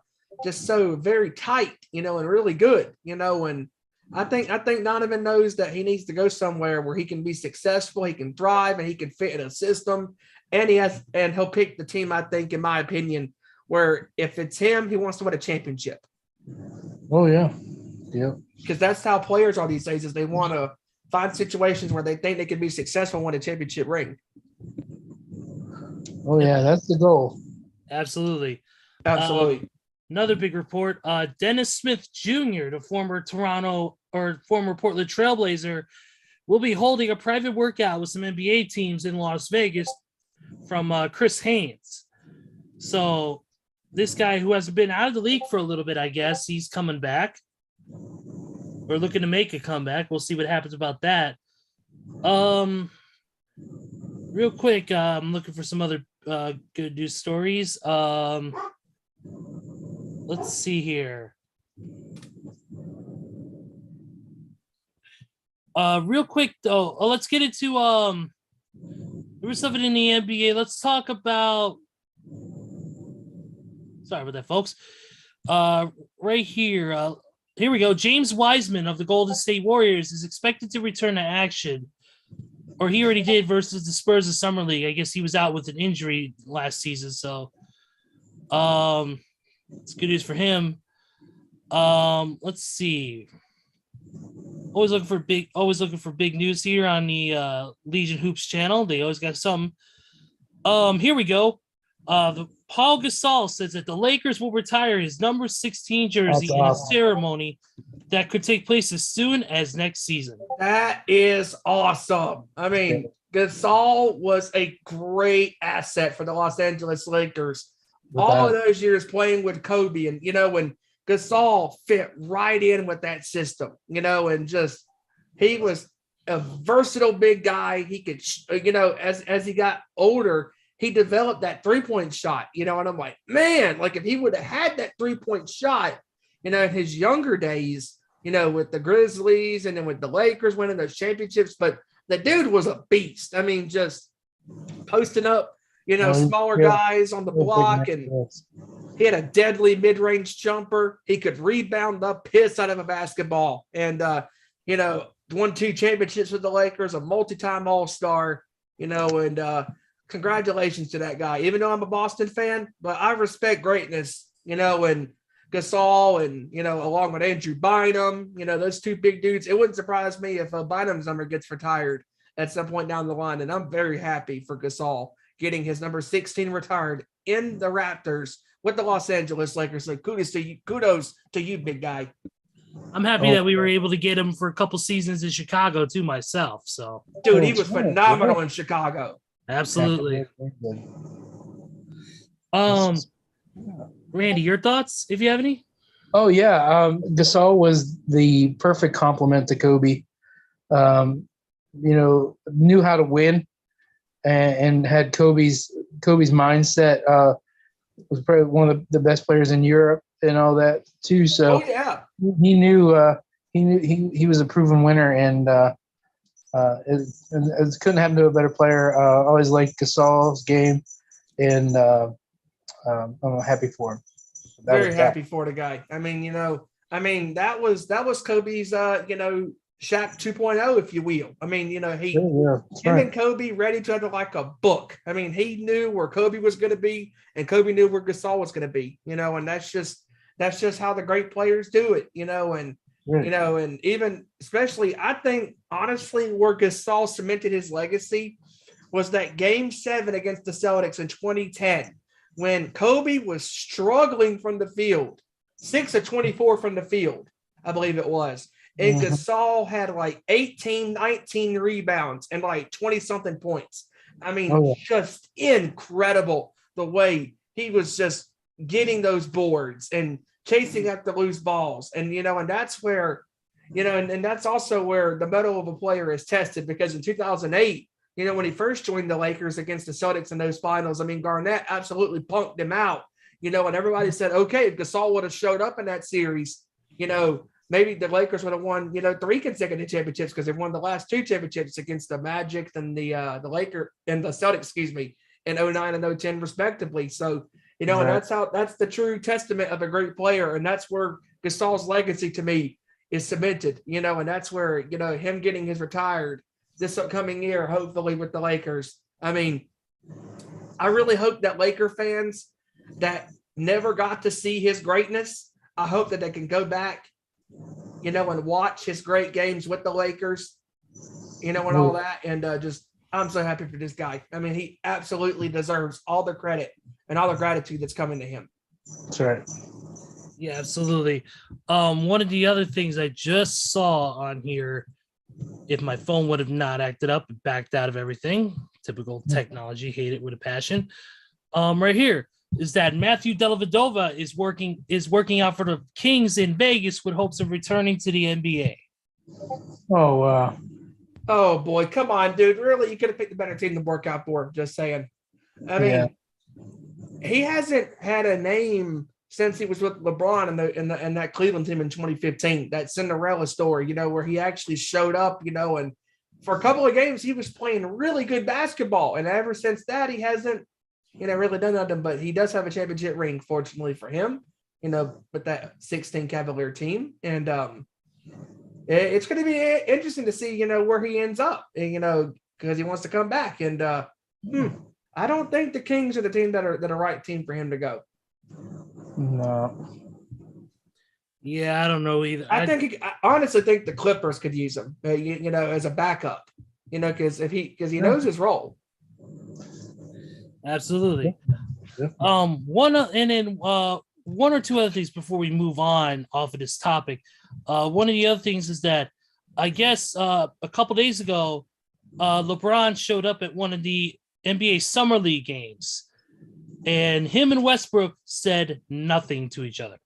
just so very tight, and really good, and I think Donovan knows that he needs to go somewhere where he can be successful, he can thrive, and he can fit in a system, and he'll pick the team, I think, in my opinion, where if it's him, he wants to win a championship. Oh yeah. Because that's how players are these days, is they want to find situations where they think they can be successful and win a championship ring. Oh yeah, that's the goal. Absolutely. Another big report, Dennis Smith Jr., the former Portland Trailblazer, will be holding a private workout with some NBA teams in Las Vegas from Chris Haynes. So this guy who has been out of the league for a little bit, I guess, he's coming back. We're looking to make a comeback. We'll see what happens about that. Real quick, I'm looking for some other good news stories. Let's see here. Real quick though, let's get into there was something in the NBA. Let's talk about. Sorry about that, folks. Right here. Here we go. James Wiseman of the Golden State Warriors is expected to return to action or he already did versus the Spurs of Summer League. I guess he was out with an injury last season, so it's good news for him. Let's see. Always looking for big news here on the Legion Hoops channel. They always got something. Here we go. The Paul Gasol says that the Lakers will retire his number 16 jersey in a ceremony that could take place as soon as next season. That is awesome. I mean, Gasol was a great asset for the Los Angeles Lakers. All of those years playing with Kobe, and when Gasol fit right in with that system, and just he was a versatile big guy. He could, as he got older, he developed that 3-point shot, and I'm like, man, like if he would have had that 3-point shot, in his younger days, with the Grizzlies and then with the Lakers winning those championships, but the dude was a beast. I mean, just posting up, smaller guys on the block, and he had a deadly mid-range jumper. He could rebound the piss out of a basketball, and won 2 championships with the Lakers, a multi-time All-Star, and congratulations to that guy. Even though I'm a Boston fan, but I respect greatness, and Gasol and, along with Andrew Bynum, those 2 big dudes. It wouldn't surprise me if Bynum's number gets retired at some point down the line, and I'm very happy for Gasol getting his number 16 retired in the Raptors with the Los Angeles Lakers. So kudos to you, big guy. I'm happy that we were able to get him for a couple seasons in Chicago too myself. So, dude, he was phenomenal in Chicago. Absolutely. Randy, your thoughts, if you have any? Oh yeah, Gasol was the perfect complement to Kobe. Knew how to win, and had Kobe's mindset. Was probably one of the best players in Europe and all that too. So he knew he was a proven winner, and it couldn't happen to a better player. Always liked Gasol's game, and I'm happy for him. Very happy for the guy. I mean, that was Kobe's, Shaq 2.0, if you will. I mean, him and Kobe read each other like a book. I mean, he knew where Kobe was going to be, and Kobe knew where Gasol was going to be. And that's just how the great players do it. And even especially, I think honestly, where Gasol cemented his legacy was that Game 7 against the Celtics in 2010, when Kobe was struggling from the field, 6 of 24 from the field, I believe it was. And Gasol had like 18, 19 rebounds and like 20-something points. I mean, just incredible the way he was just getting those boards and chasing after loose balls. And, and that's where, and that's also where the mettle of a player is tested, because in 2008, when he first joined the Lakers against the Celtics in those finals, I mean, Garnett absolutely punked him out, and everybody said, okay, if Gasol would have showed up in that series, maybe the Lakers would have won, 3 consecutive championships, because they've won the last 2 championships against the Magic and the Lakers and the Celtics, in 09 and 010 respectively. So, and that's the true testament of a great player. And that's where Gasol's legacy to me is cemented, and that's where, him getting his retired this upcoming year, hopefully with the Lakers. I mean, I really hope that Laker fans that never got to see his greatness, I hope that they can go back, and watch his great games with the Lakers, and all that. And I'm so happy for this guy. I mean, he absolutely deserves all the credit and all the gratitude that's coming to him. That's right. Yeah, absolutely. One of the other things I just saw on here, if my phone would have not acted up, it backed out of everything. Typical technology, hate it with a passion. Right here is that Matthew Dellavedova is working out for the Kings in Vegas with hopes of returning to the NBA. Oh wow. Oh boy, come on, dude. Really, you could have picked a better team to work out for. Just saying. I mean, he hasn't had a name since he was with LeBron in that Cleveland team in 2015, that Cinderella story, where he actually showed up, and for a couple of games he was playing really good basketball, and ever since that he hasn't, really done nothing. But he does have a championship ring, fortunately for him, with that 16 Cavalier team, and it's going to be interesting to see, where he ends up. And, because he wants to come back. And I don't think the Kings are the team that are the right team for him to go. No. Yeah, I don't know either. I honestly think the Clippers could use him, as a backup. Because he knows his role. Absolutely. Yeah. One or two other things before we move on off of this topic. One of the other things is that I guess a couple days ago, LeBron showed up at one of the NBA Summer League games, and him and Westbrook said nothing to each other.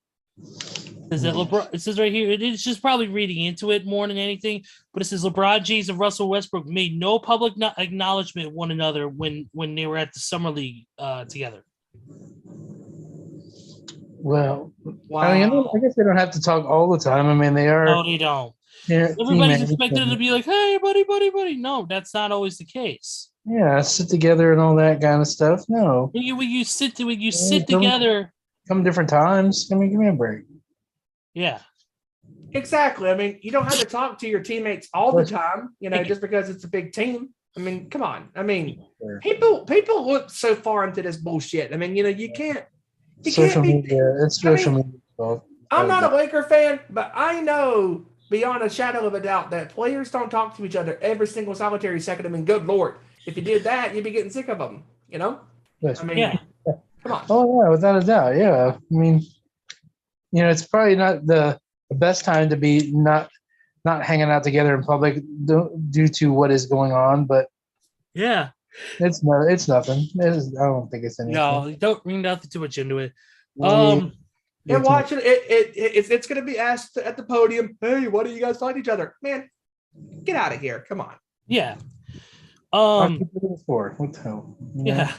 Is that LeBron? It says right here. It's just probably reading into it more than anything, but it says LeBron James and Russell Westbrook made no public acknowledgement of one another when they were at the Summer League together. Well, Wow. I guess they don't have to talk all the time. I mean, they are. No, they don't. Everybody's expected to be like, "Hey, buddy." No, that's not always the case. Yeah, sit together and all that kind of stuff. No. When you sit together, come different times. I mean, give me a break. Yeah. Exactly. I mean, you don't have to talk to your teammates all the time, just because it's a big team. I mean, come on. I mean, people look so far into this bullshit. I mean, you can't. Social media. It's social media. I'm not a Laker fan, but I know beyond a shadow of a doubt that players don't talk to each other every single solitary second. I mean, good Lord, if you did that, you'd be getting sick of them. Yes. I mean, Yeah. Come on. Oh yeah, without a doubt. Yeah. I mean, it's probably not the best time to be not hanging out together in public due to what is going on, but Yeah. it's nothing. I don't think it's anything. No, don't read nothing too much into it. And watching it's going to be asked at the podium, hey, what do you guys like each other? Man, get out of here. Come on. Yeah. What the hell? Yeah.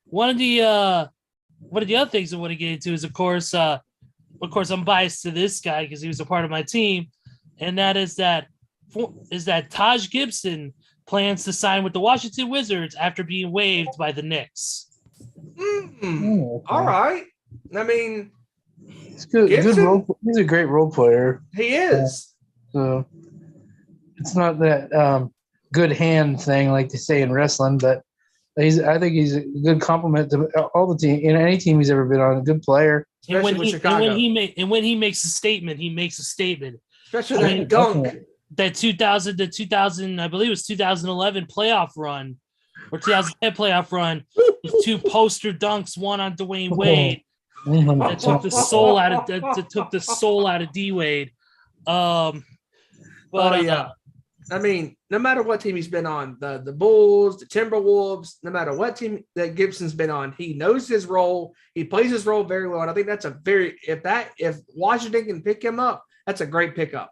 One of the other things I want to get into is, of course, I'm biased to this guy because he was a part of my team, and that is that Taj Gibson plans to sign with the Washington Wizards after being waived by the Knicks. Okay. All right. I mean, he's good. He's a great role player. He is. So it's not that good hand thing like they say in wrestling, but I think he's a good compliment to all the team in any team he's ever been on. A good player. And when he makes a statement, he makes a statement. Especially that dunk. That 2000, I believe it was 2011 playoff run or 2010 playoff run with two poster dunks, one on Dwayne Wade. That took the soul out of D Wade. I mean, no matter what team he's been on, the Bulls, the Timberwolves, no matter what team that Gibson's been on, he knows his role. He plays his role very well. And I think that's if Washington can pick him up, that's a great pickup.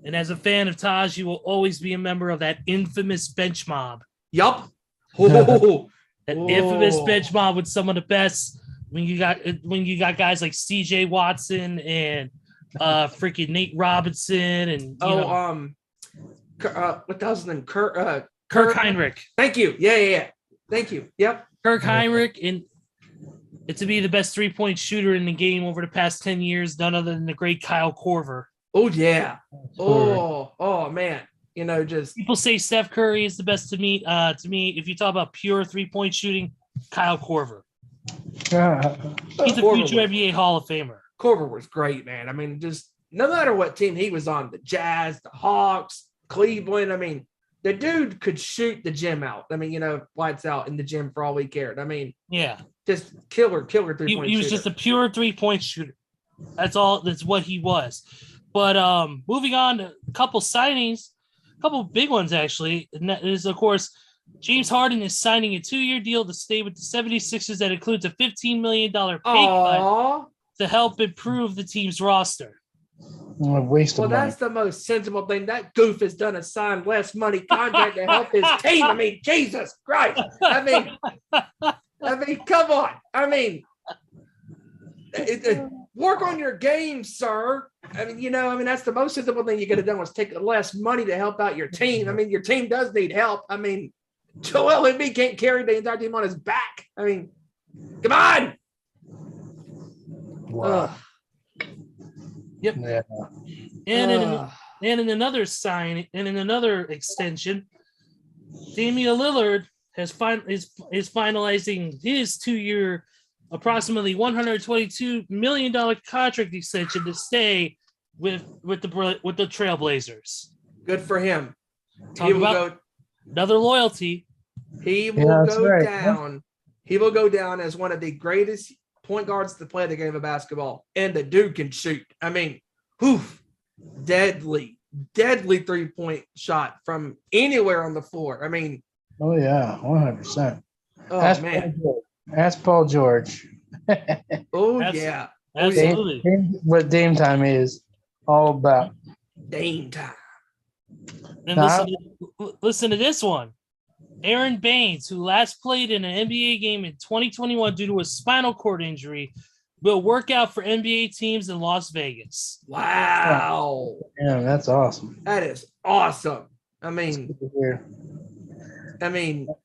And as a fan of Taj, you will always be a member of that infamous bench mob. Yup. Infamous bench mob with some of the best. When you got guys like C.J. Watson and freaking Nate Robinson and what the hell's his name? Kirk Heinrich. Thank you. Yeah. Thank you. Yep. Kirk Heinrich, and to be the best 3-point shooter in the game over the past 10 years, none other than the great Kyle Korver. Oh yeah. Oh man. Just people say Steph Curry is the best to me. If you talk about pure 3-point shooting, Kyle Korver. He's a future NBA Hall of Famer. Korver was great, man. I mean, just no matter what team he was on, the Jazz, the Hawks, Cleveland. I mean, the dude could shoot the gym out. I mean, lights out in the gym for all we cared. I mean, yeah, just killer 3-point shooter. He was just a pure 3-point shooter. That's all. That's what he was. But moving on to a couple signings, a couple big ones actually, and that is, of course, James Harden is signing a 2-year deal to stay with the 76ers that includes a $15 million pay cut to help improve the team's roster. That's the most sensible thing. That goof has done, a sign less money contract to help his team. I mean, Jesus Christ. I mean, come on. I mean, work on your game, sir. I mean, that's the most sensible thing you could have done was take less money to help out your team. I mean, your team does need help. I mean, Joel Embiid can't carry the entire team on his back. I mean, come on. Wow. Yep. Yeah. And And in another extension, Damian Lillard is finalizing his 2-year, approximately $122 million contract extension to stay with the Trailblazers. Good for him. Talk about another loyalty. He will go right. down. He will go down as one of the greatest point guards to play the game of basketball. And the dude can shoot. I mean, deadly 3-point shot from anywhere on the floor. I mean, Oh yeah, 100%. oh man. Ask Paul George. Oh That's- yeah. Absolutely. What Dame time is all about. Dame time. And listen to this one. Aaron Baines, who last played in an NBA game in 2021 due to a spinal cord injury, will work out for NBA teams in Las Vegas. Wow. Yeah, that's awesome. That is awesome. I mean,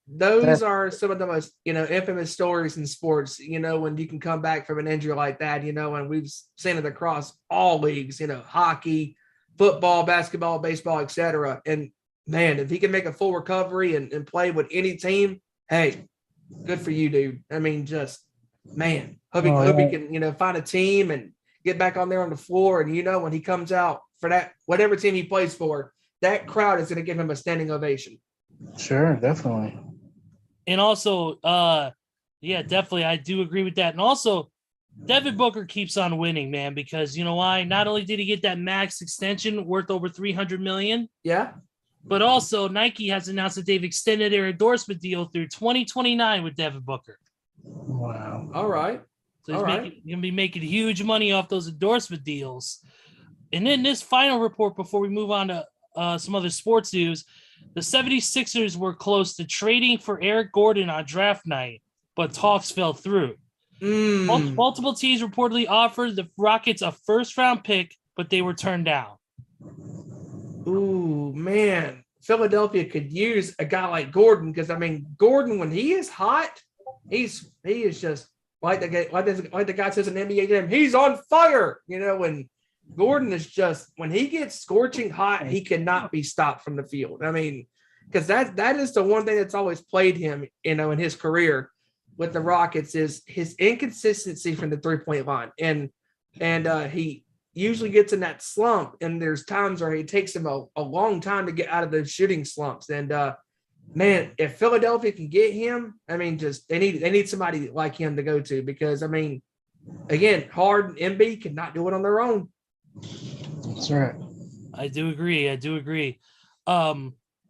those are some of the most, infamous stories in sports, when you can come back from an injury like that, and we've seen it across all leagues, hockey, football, basketball, baseball, etc. And man, if he can make a full recovery and play with any team, hey, good for you, dude. I mean, just, man, hope he can, find a team and get back on there on the floor. And, when he comes out for that, whatever team he plays for, that crowd is going to give him a standing ovation. Sure, definitely. And also, definitely, I do agree with that. And also, Devin Booker keeps on winning, man, because you know why? Not only did he get that max extension worth over $300 million, yeah, but also Nike has announced that they've extended their endorsement deal through 2029 with Devin Booker. Wow. All right. So he's going to be making huge money off those endorsement deals. And then this final report before we move on to some other sports news, the 76ers were close to trading for Eric Gordon on draft night, but talks fell through. Multiple teams reportedly offered the Rockets a first-round pick, but they were turned down. Ooh, man. Philadelphia could use a guy like Gordon because, Gordon, when he is hot, he is just like the guy says in the NBA game, he's on fire. When Gordon is just, when he gets scorching hot, he cannot be stopped from the field. Because that is the one thing that's always played him, in his career with the Rockets is his inconsistency from the 3-point line. And he usually gets in that slump, and there's times where it takes him a long time to get out of those shooting slumps. And man, if Philadelphia can get him, just they need somebody like him to go to because again, Harden and Embiid cannot do it on their own. That's right. I do agree.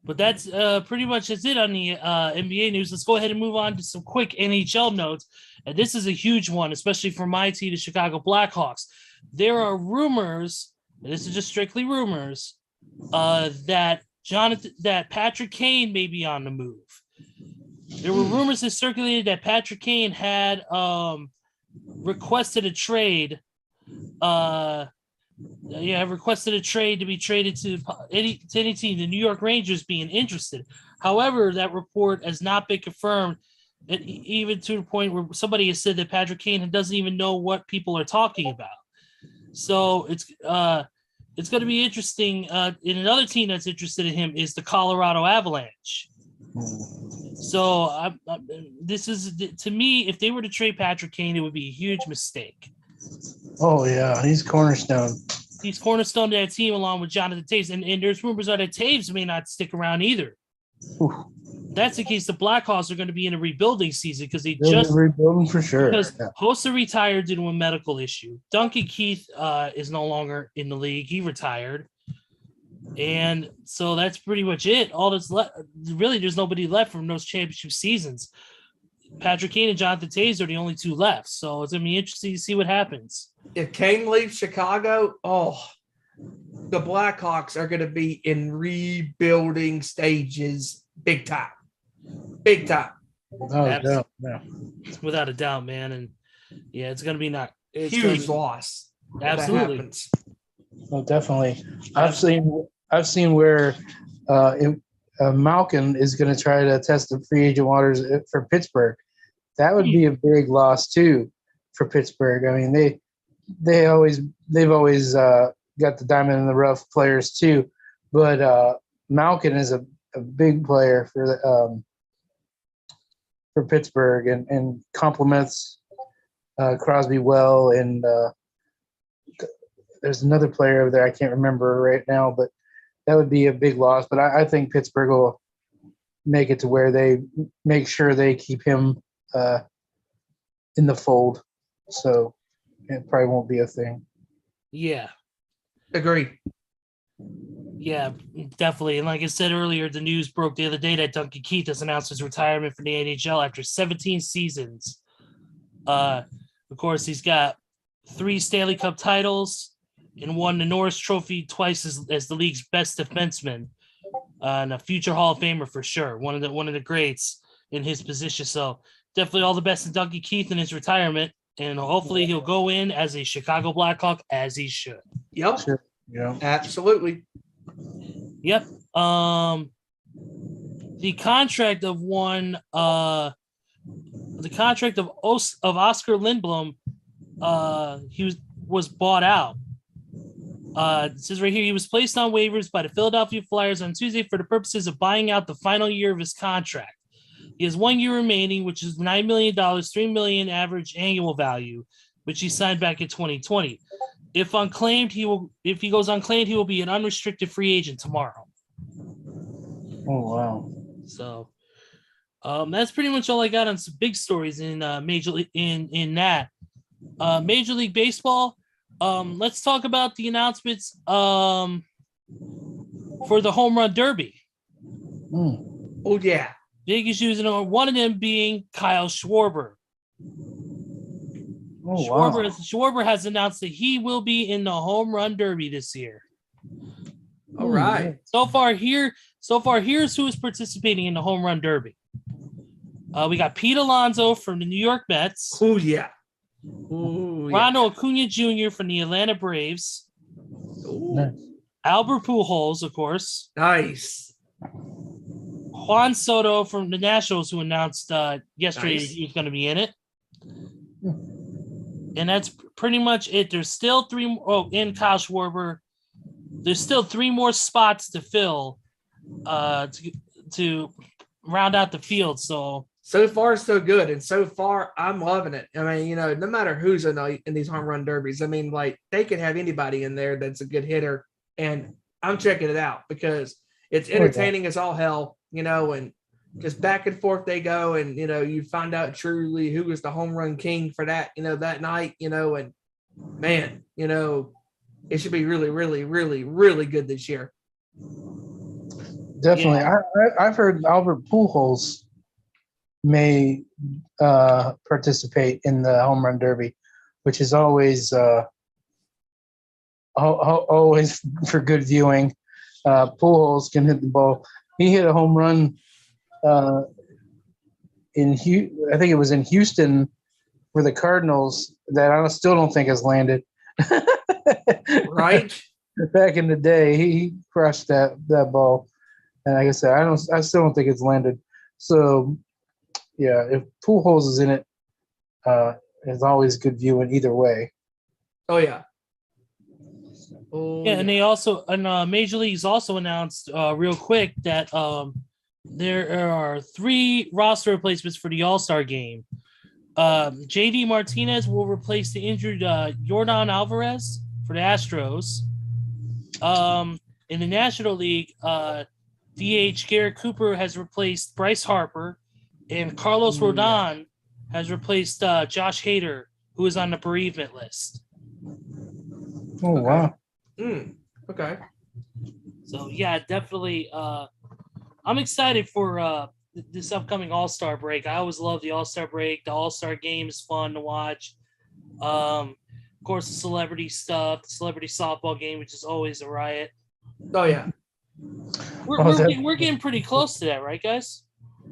But that's pretty much it on the NBA news. Let's go ahead and move on to some quick NHL notes. And this is a huge one, especially for my team, the Chicago Blackhawks. There are rumors, and this is just strictly rumors, that Patrick Kane may be on the move. There were rumors that circulated that Patrick Kane had requested a trade. Requested a trade to be traded to any team, the New York Rangers being interested. However, that report has not been confirmed, even to the point where somebody has said that Patrick Kane doesn't even know what people are talking about. So it's going to be interesting. And another team that's interested in him is the Colorado Avalanche. So this is, to me, if they were to trade Patrick Kane, it would be a huge mistake. Oh yeah, he's cornerstone. He's cornerstone to that team along with Jonathan Taves. And there's rumors that Taves may not stick around either. Ooh. That's the case. The Blackhawks are going to be in a rebuilding season because They'll be rebuilding for sure. Because Hossa retired due to a medical issue. Duncan Keith is no longer in the league. He retired. And so that's pretty much it. All that's left, really, there's nobody left from those championship seasons. Patrick Kane and Jonathan Taves are the only two left. So it's going to be interesting to see what happens. If Kane leaves Chicago, the Blackhawks are going to be in rebuilding stages big time. Big time. Without a doubt, man. And yeah, it's going to be huge loss. Absolutely. Well, definitely. I've seen where Malkin is going to try to test the free agent waters for Pittsburgh. That would be a big loss too for Pittsburgh. I mean, they've always been got the diamond in the rough players too. But Malkin is a big player for Pittsburgh and complements Crosby well. And there's another player over there I can't remember right now, but that would be a big loss. But I think Pittsburgh will make it to where they make sure they keep him in the fold. So it probably won't be a thing. Yeah. Agree. Yeah, definitely. And like I said earlier, the news broke the other day that Duncan Keith has announced his retirement from the NHL after 17 seasons. Of course, he's got 3 Stanley Cup titles and won the Norris Trophy twice as the league's best defenseman, and a future Hall of Famer for sure. One of the greats in his position. So definitely all the best to Duncan Keith in his retirement, and hopefully he'll go in as a Chicago Blackhawk as he should. Yep. Sure. Yeah. Absolutely. Yep. The contract of Oscar Lindblom, he was bought out. It says right here, he was placed on waivers by the Philadelphia Flyers on Tuesday for the purposes of buying out the final year of his contract. He has 1 year remaining, which is $9 million, $3 million average annual value, which he signed back in 2020. If he goes unclaimed, he will be an unrestricted free agent tomorrow. Oh wow. So that's pretty much all I got on some big stories in Major League Major League Baseball. Let's talk about the announcements for the Home Run Derby. Oh yeah. Big issues, and one of them being Kyle Schwarber. Oh wow. Schwarber has announced that he will be in the Home Run Derby this year. All right. So far, here's who is participating in the Home Run Derby. We got Pete Alonso from the New York Mets. Oh yeah. Ooh, yeah. Ronald Acuna Jr. from the Atlanta Braves. Ooh. Nice. Albert Pujols, of course. Nice. Juan Soto from the Nationals, who announced yesterday Nice. he was going to be in it. And that's pretty much it. There's still 3 more. Oh, in Kyle Schwarber, there's still 3 more spots to fill to round out the field. So far, so good. And so far, I'm loving it. I mean, no matter who's in these home run derbies, I mean, like, they can have anybody in there that's a good hitter. And I'm checking it out because it's entertaining as all hell, and just back and forth they go. And, you find out truly who was the home run king for that, that night, and man, it should be really, really, really, really good this year. Definitely. Yeah. I've heard Albert Pujols may participate in the home run derby, which is always always for good viewing. Pujols can hit the ball. He hit a home run I think it was in Houston for the Cardinals that I still don't think has landed. Right? Back in the day, he crushed that ball, and like I said, I still don't think it's landed. So, yeah, if Pujols is in it, it's always good viewing either way. Oh yeah. and they also Major League's also announced real quick that there are 3 roster replacements for the All-Star game. JD Martinez will replace the injured Yordan Alvarez for the Astros. In the National League, DH Garrett Cooper has replaced Bryce Harper, and Carlos Rodon has replaced Josh Hader, who is on the bereavement list. Oh, wow. Okay. So, yeah, definitely. I'm excited for this upcoming All-Star break. I always love the All-Star break. The All-Star game is fun to watch. Of course, the celebrity stuff, the celebrity softball game, which is always a riot. Oh yeah. We're getting pretty close to that, right, guys?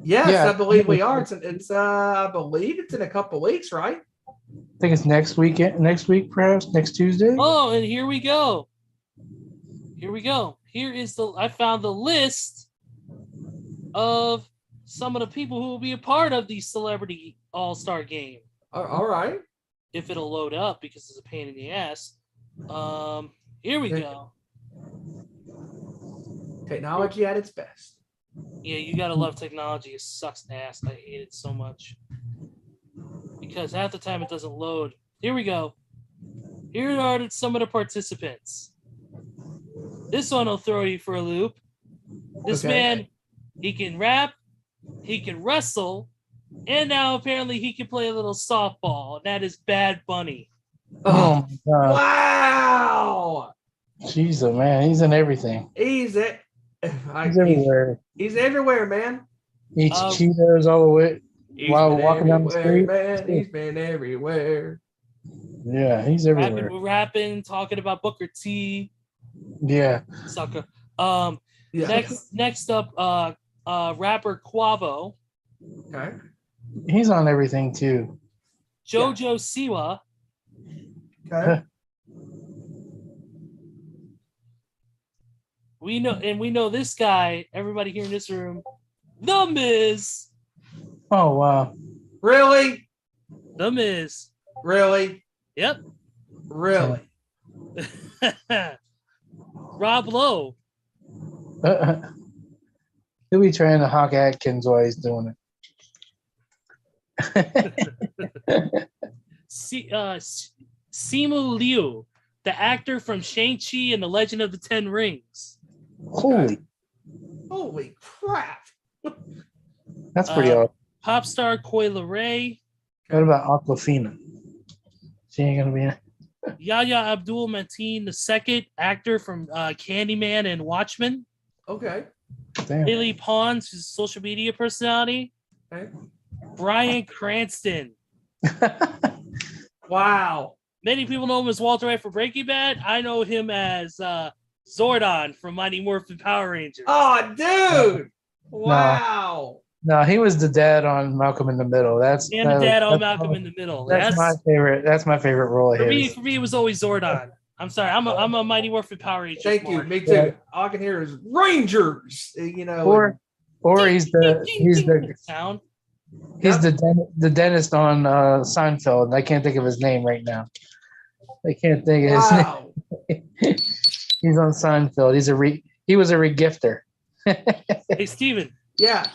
Yes, Yeah. I believe we are. It's I believe it's in a couple weeks, right? I think it's next week, perhaps next Tuesday. Oh, and here we go. I found the list of some of the people who will be a part of the celebrity All-Star game. All right. If it'll load up, because it's a pain in the ass. Here we go. Technology at its best. Yeah, you gotta love technology. It sucks ass. I hate it so much. Because half the time it doesn't load. Here we go. Here are some of the participants. This one will throw you for a loop. This man, he can rap, he can wrestle, and now apparently he can play a little softball. And that is Bad Bunny. Oh my God. Wow. Jesus, man. He's in everything. He's everywhere. He's everywhere, man. Eats Cheetos all the way while walking down the street. Man. He's been everywhere. Yeah, he's everywhere. Rapping, talking about Booker T. Yeah. Sucker. Yeah. Next up, rapper Quavo. Okay. He's on everything too. Jojo Siwa. Okay. We know this guy, everybody here in this room, The Miz. Oh wow. Really? The Miz. Really? Yep. Really? Rob Lowe. He'll be trying to Hawk Atkins while he's doing it. Simu Liu, the actor from Shang-Chi and the Legend of the Ten Rings. Holy crap. That's pretty awesome. Pop star Coi Leray. What about Aquafina? She ain't gonna be in it. Yahya Abdul Mateen II, actor from Candyman and Watchmen. Okay. Damn. Haley Pons, who's a social media personality. Okay. Brian Cranston. Wow. Many people know him as Walter White for Breaking Bad. I know him as Zordon from Mighty Morphin Power Rangers. Oh, dude. Wow. No, he was the dad on Malcolm in the Middle. The dad on Malcolm in the Middle. That's my favorite. That's my favorite role. For me, it was always Zordon. I'm sorry. I'm a Mighty Morphin Power Ranger. Thank you. Me too. Yeah. All I can hear is Rangers. You know. Or he's the sound. He's the dentist on Seinfeld. I can't think of his name right now. I can't think of his name. He's on Seinfeld. He was a regifter. Hey, Steven. Yeah.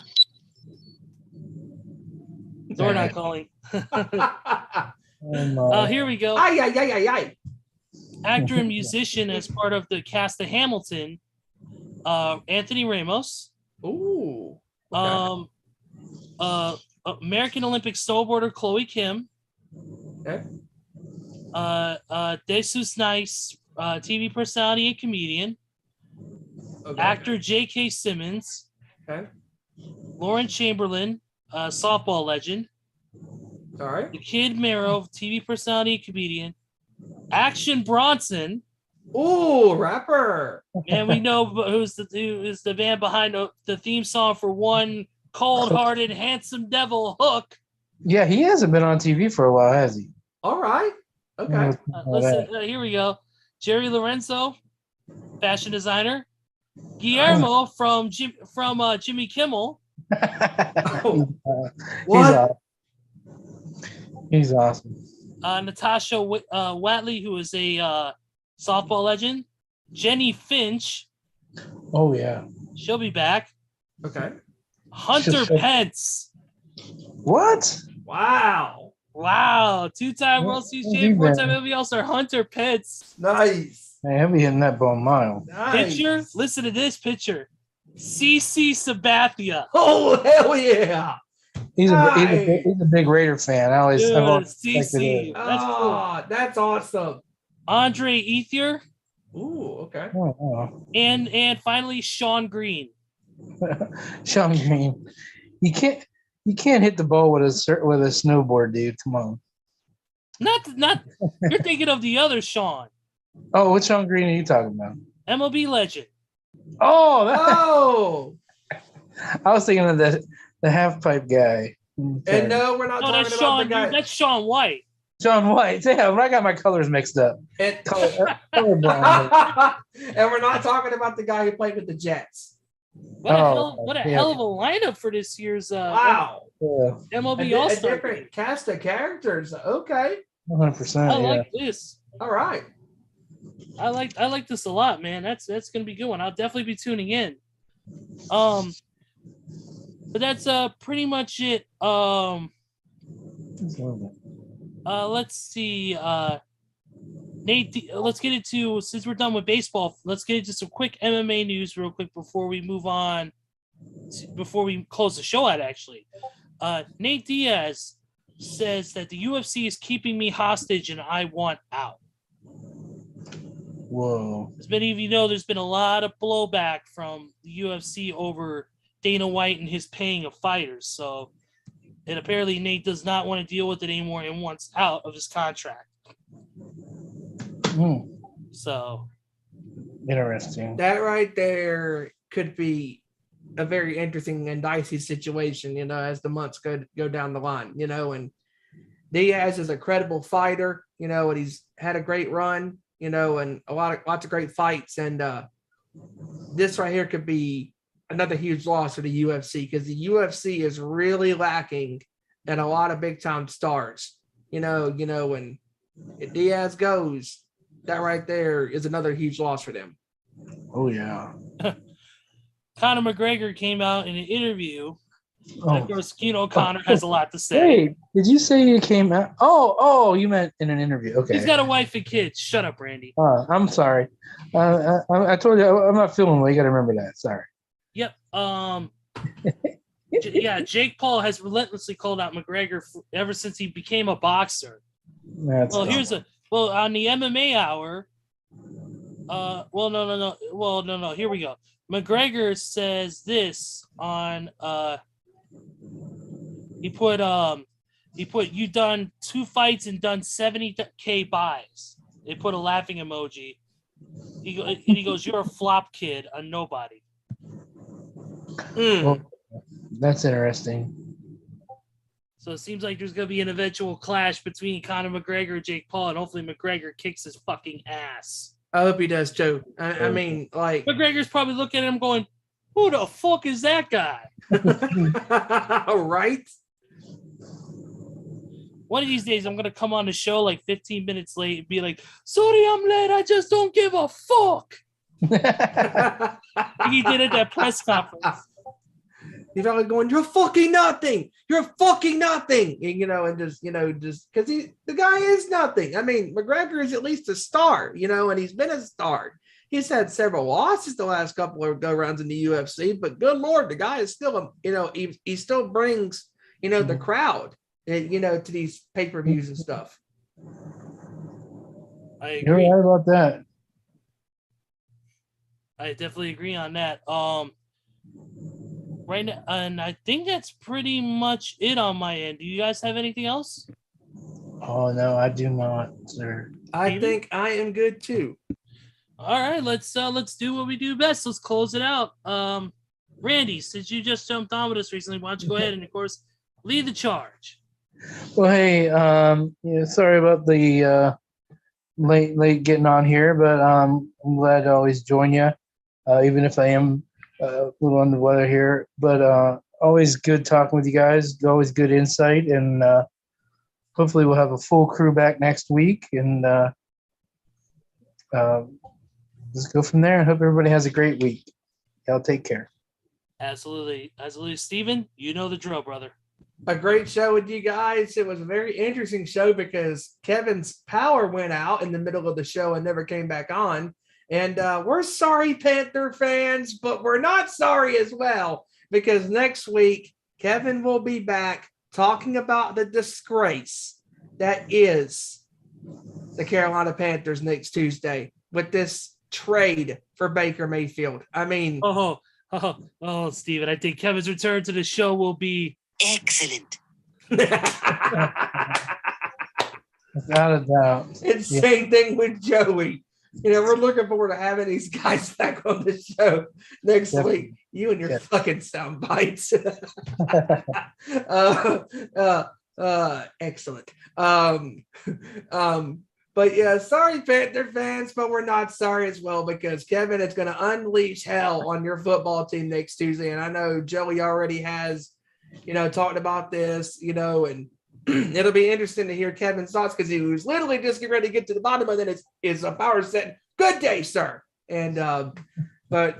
Zordon calling. Here we go. Aye. Actor and musician as part of the cast of Hamilton, Anthony Ramos. Ooh. Okay. American Olympic snowboarder Chloe Kim. Okay. Jesus Nice, TV personality and comedian. Okay. Actor J.K. Simmons. Okay. Lauren Chamberlain, softball legend. All right. The Kid Mero, TV personality and comedian. Action Bronson. Ooh, rapper. And we know who is the band behind the theme song for One Cold-Hearted Handsome Devil Hook. Yeah, he hasn't been on TV for a while, has he? All right. Okay. Here we go. Jerry Lorenzo, fashion designer. Guillermo from Jimmy Kimmel. What? He's awesome. Natasha Watley, who is a softball legend. Jenny Finch. Oh, yeah. She'll be back. Okay. Hunter Pence. What? Wow. Two-time World Series champion, four-time MVP All-Star Hunter Pence. Nice. Man, he'll be hitting that ball mile. Nice. Picture? Listen to this picture. CC Sabathia. Oh, hell yeah. He's a big Raider fan. I've always CC. That's cool. That's awesome. Andre Ethier. Ooh, okay. Oh. And finally Sean Green. Sean Green. You can't hit the ball with a snowboard, dude. Come on. Not you're thinking of the other Sean. Oh, what Sean Green are you talking about? MLB legend. Oh, I was thinking of the half pipe guy. And no, we're not talking that's about Sean, the guy. That's Sean White. John White. Damn, I got my colors mixed up. And, Colorblind. and we're not talking about the guy who played with the Jets. What a hell of a lineup for this year's wow. MLB All-Star. A different cast of characters. Okay. 100%. I like this. All right. I like this a lot, man. That's gonna be a good one. I'll definitely be tuning in. But that's pretty much it. Let's see. Nate, let's get into, since we're done with baseball, let's get into some quick MMA news real quick before we move on. Before we close the show out, actually, Nate Diaz says that the UFC is keeping me hostage and I want out. Whoa. As many of you know, there's been a lot of blowback from the UFC over Dana White and his paying of fighters. So, and apparently Nate does not want to deal with it anymore and wants out of his contract. So, interesting. That right there could be a very interesting and dicey situation, as the months go down the line, and Diaz is a credible fighter, and he's had a great run, and lots of great fights. And this right here could be another huge loss for the UFC, because the UFC is really lacking in a lot of big time stars, when Diaz goes, that right there is another huge loss for them. Oh yeah. Conor McGregor came out in an interview. Oh. And of course, Conor has a lot to say. Hey, did you say he came out? Oh, you meant in an interview. Okay. He's got a wife and kids. Shut up, Randy. I'm sorry. I told you I'm not feeling well. You got to remember that. Sorry. Yep. Yeah, Jake Paul has relentlessly called out McGregor ever since he became a boxer. On the MMA hour. No. Here we go. McGregor says this on he put you done 2 fights and done 70K buys. They put a laughing emoji. He goes, you're a flop kid, a nobody. Well, that's interesting. So it seems like there's gonna be an eventual clash between Conor McGregor and Jake Paul, and hopefully McGregor kicks his fucking ass. I hope he does too. I mean, like, McGregor's probably looking at him going, who the fuck is that guy? Right? One of these days, I'm going to come on the show like 15 minutes late and be like, sorry I'm late, I just don't give a fuck. He did at that press conference. He's probably going, you're fucking nothing. You're fucking nothing. And just because the guy is nothing. I mean, McGregor is at least a star, and he's been a star. He's had several losses the last couple of go-rounds in the UFC, but good Lord, the guy is still, he still brings, the crowd, to these pay-per-views and stuff. I agree. You're right about that. I definitely agree on that. Right now, and I think that's pretty much it on my end. Do you guys have anything else? Oh no, I do not, sir. I think I am good too. All right, let's do what we do best. Let's close it out. Randy, since you just jumped on with us recently, why don't you go ahead and, of course, lead the charge. Well, hey, sorry about the late getting on here, but I'm glad to always join you, even if I am a little under the weather here. But always good talking with you guys. Always good insight, and hopefully we'll have a full crew back next week, and let's go from there. I hope everybody has a great week. Y'all take care. Absolutely. Steven, you know the drill, brother. A great show with you guys. It was a very interesting show because Kevin's power went out in the middle of the show and never came back on. And we're sorry, Panther fans, but we're not sorry as well, because next week, Kevin will be back talking about the disgrace that is the Carolina Panthers next Tuesday with this trade for Baker Mayfield. I mean, Steven, I think Kevin's return to the show will be excellent. Without a doubt. And same thing with Joey. We're looking forward to having these guys back on the show next week. You and your fucking sound bites. Excellent. But yeah, sorry, Panther fans, but we're not sorry as well, because Kevin is going to unleash hell on your football team next Tuesday. And I know Joey already has, talked about this, and it'll be interesting to hear Kevin's thoughts, because he was literally just getting ready to get to the bottom, and then his power set Good day, sir. And but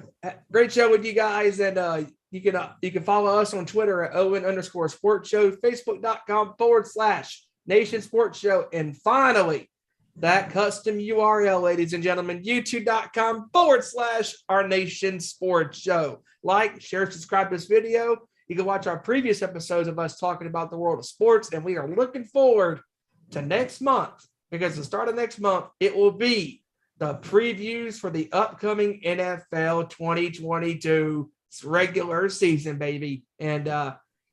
great show with you guys. And you can follow us on Twitter at Owen_Sports Show, Facebook.com/Nation Sports Show. And finally, that custom URL, ladies and gentlemen, YouTube.com/Our Nation Sports Show. Like, share, subscribe to this video. You can watch our previous episodes of us talking about the world of sports. And we are looking forward to next month, because the start of next month, it will be the previews for the upcoming NFL 2022 regular season, baby. And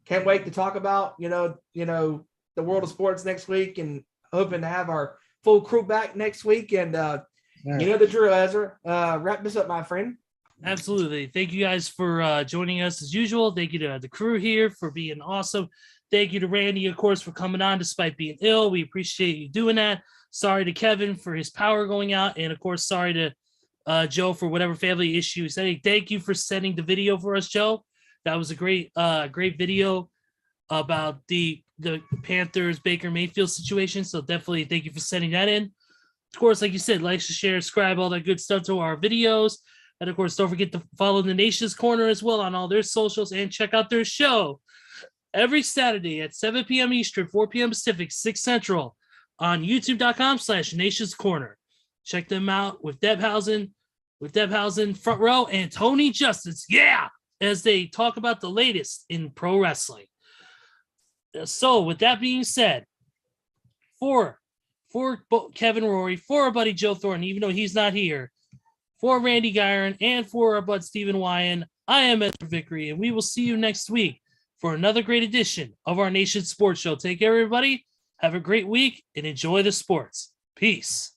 can't wait to talk about, the world of sports next week, and hoping to have our full crew back next week. And you know the drill, Ezra. Wrap this up, my friend. Absolutely. Thank you guys for joining us as usual. Thank you to the crew here for being awesome. Thank you to Randy, of course, for coming on despite being ill. We appreciate you doing that. Sorry to Kevin for his power going out. And, of course, sorry to Joe for whatever family issue he's having. Thank you for sending the video for us, Joe. That was a great video about the Panthers Baker Mayfield situation. So definitely thank you for sending that in. Of course, like you said, like, share, subscribe, all that good stuff to our videos. And, of course, don't forget to follow the Nation's Corner as well on all their socials, and check out their show every Saturday at 7 p.m. Eastern, 4 p.m. Pacific, 6 Central on youtube.com/Nation's Corner. Check them out with Debhausen, Front Row, and Tony Justice. Yeah, as they talk about the latest in pro wrestling. So with that being said, for Kevin Rory, for our buddy Joe Thornton, even though he's not here, for Randy Gyron, and for our bud Stephen Wyand, I am Ezra Vickery, and we will see you next week for another great edition of our Nation Sports Show. Take care, everybody. Have a great week and enjoy the sports. Peace.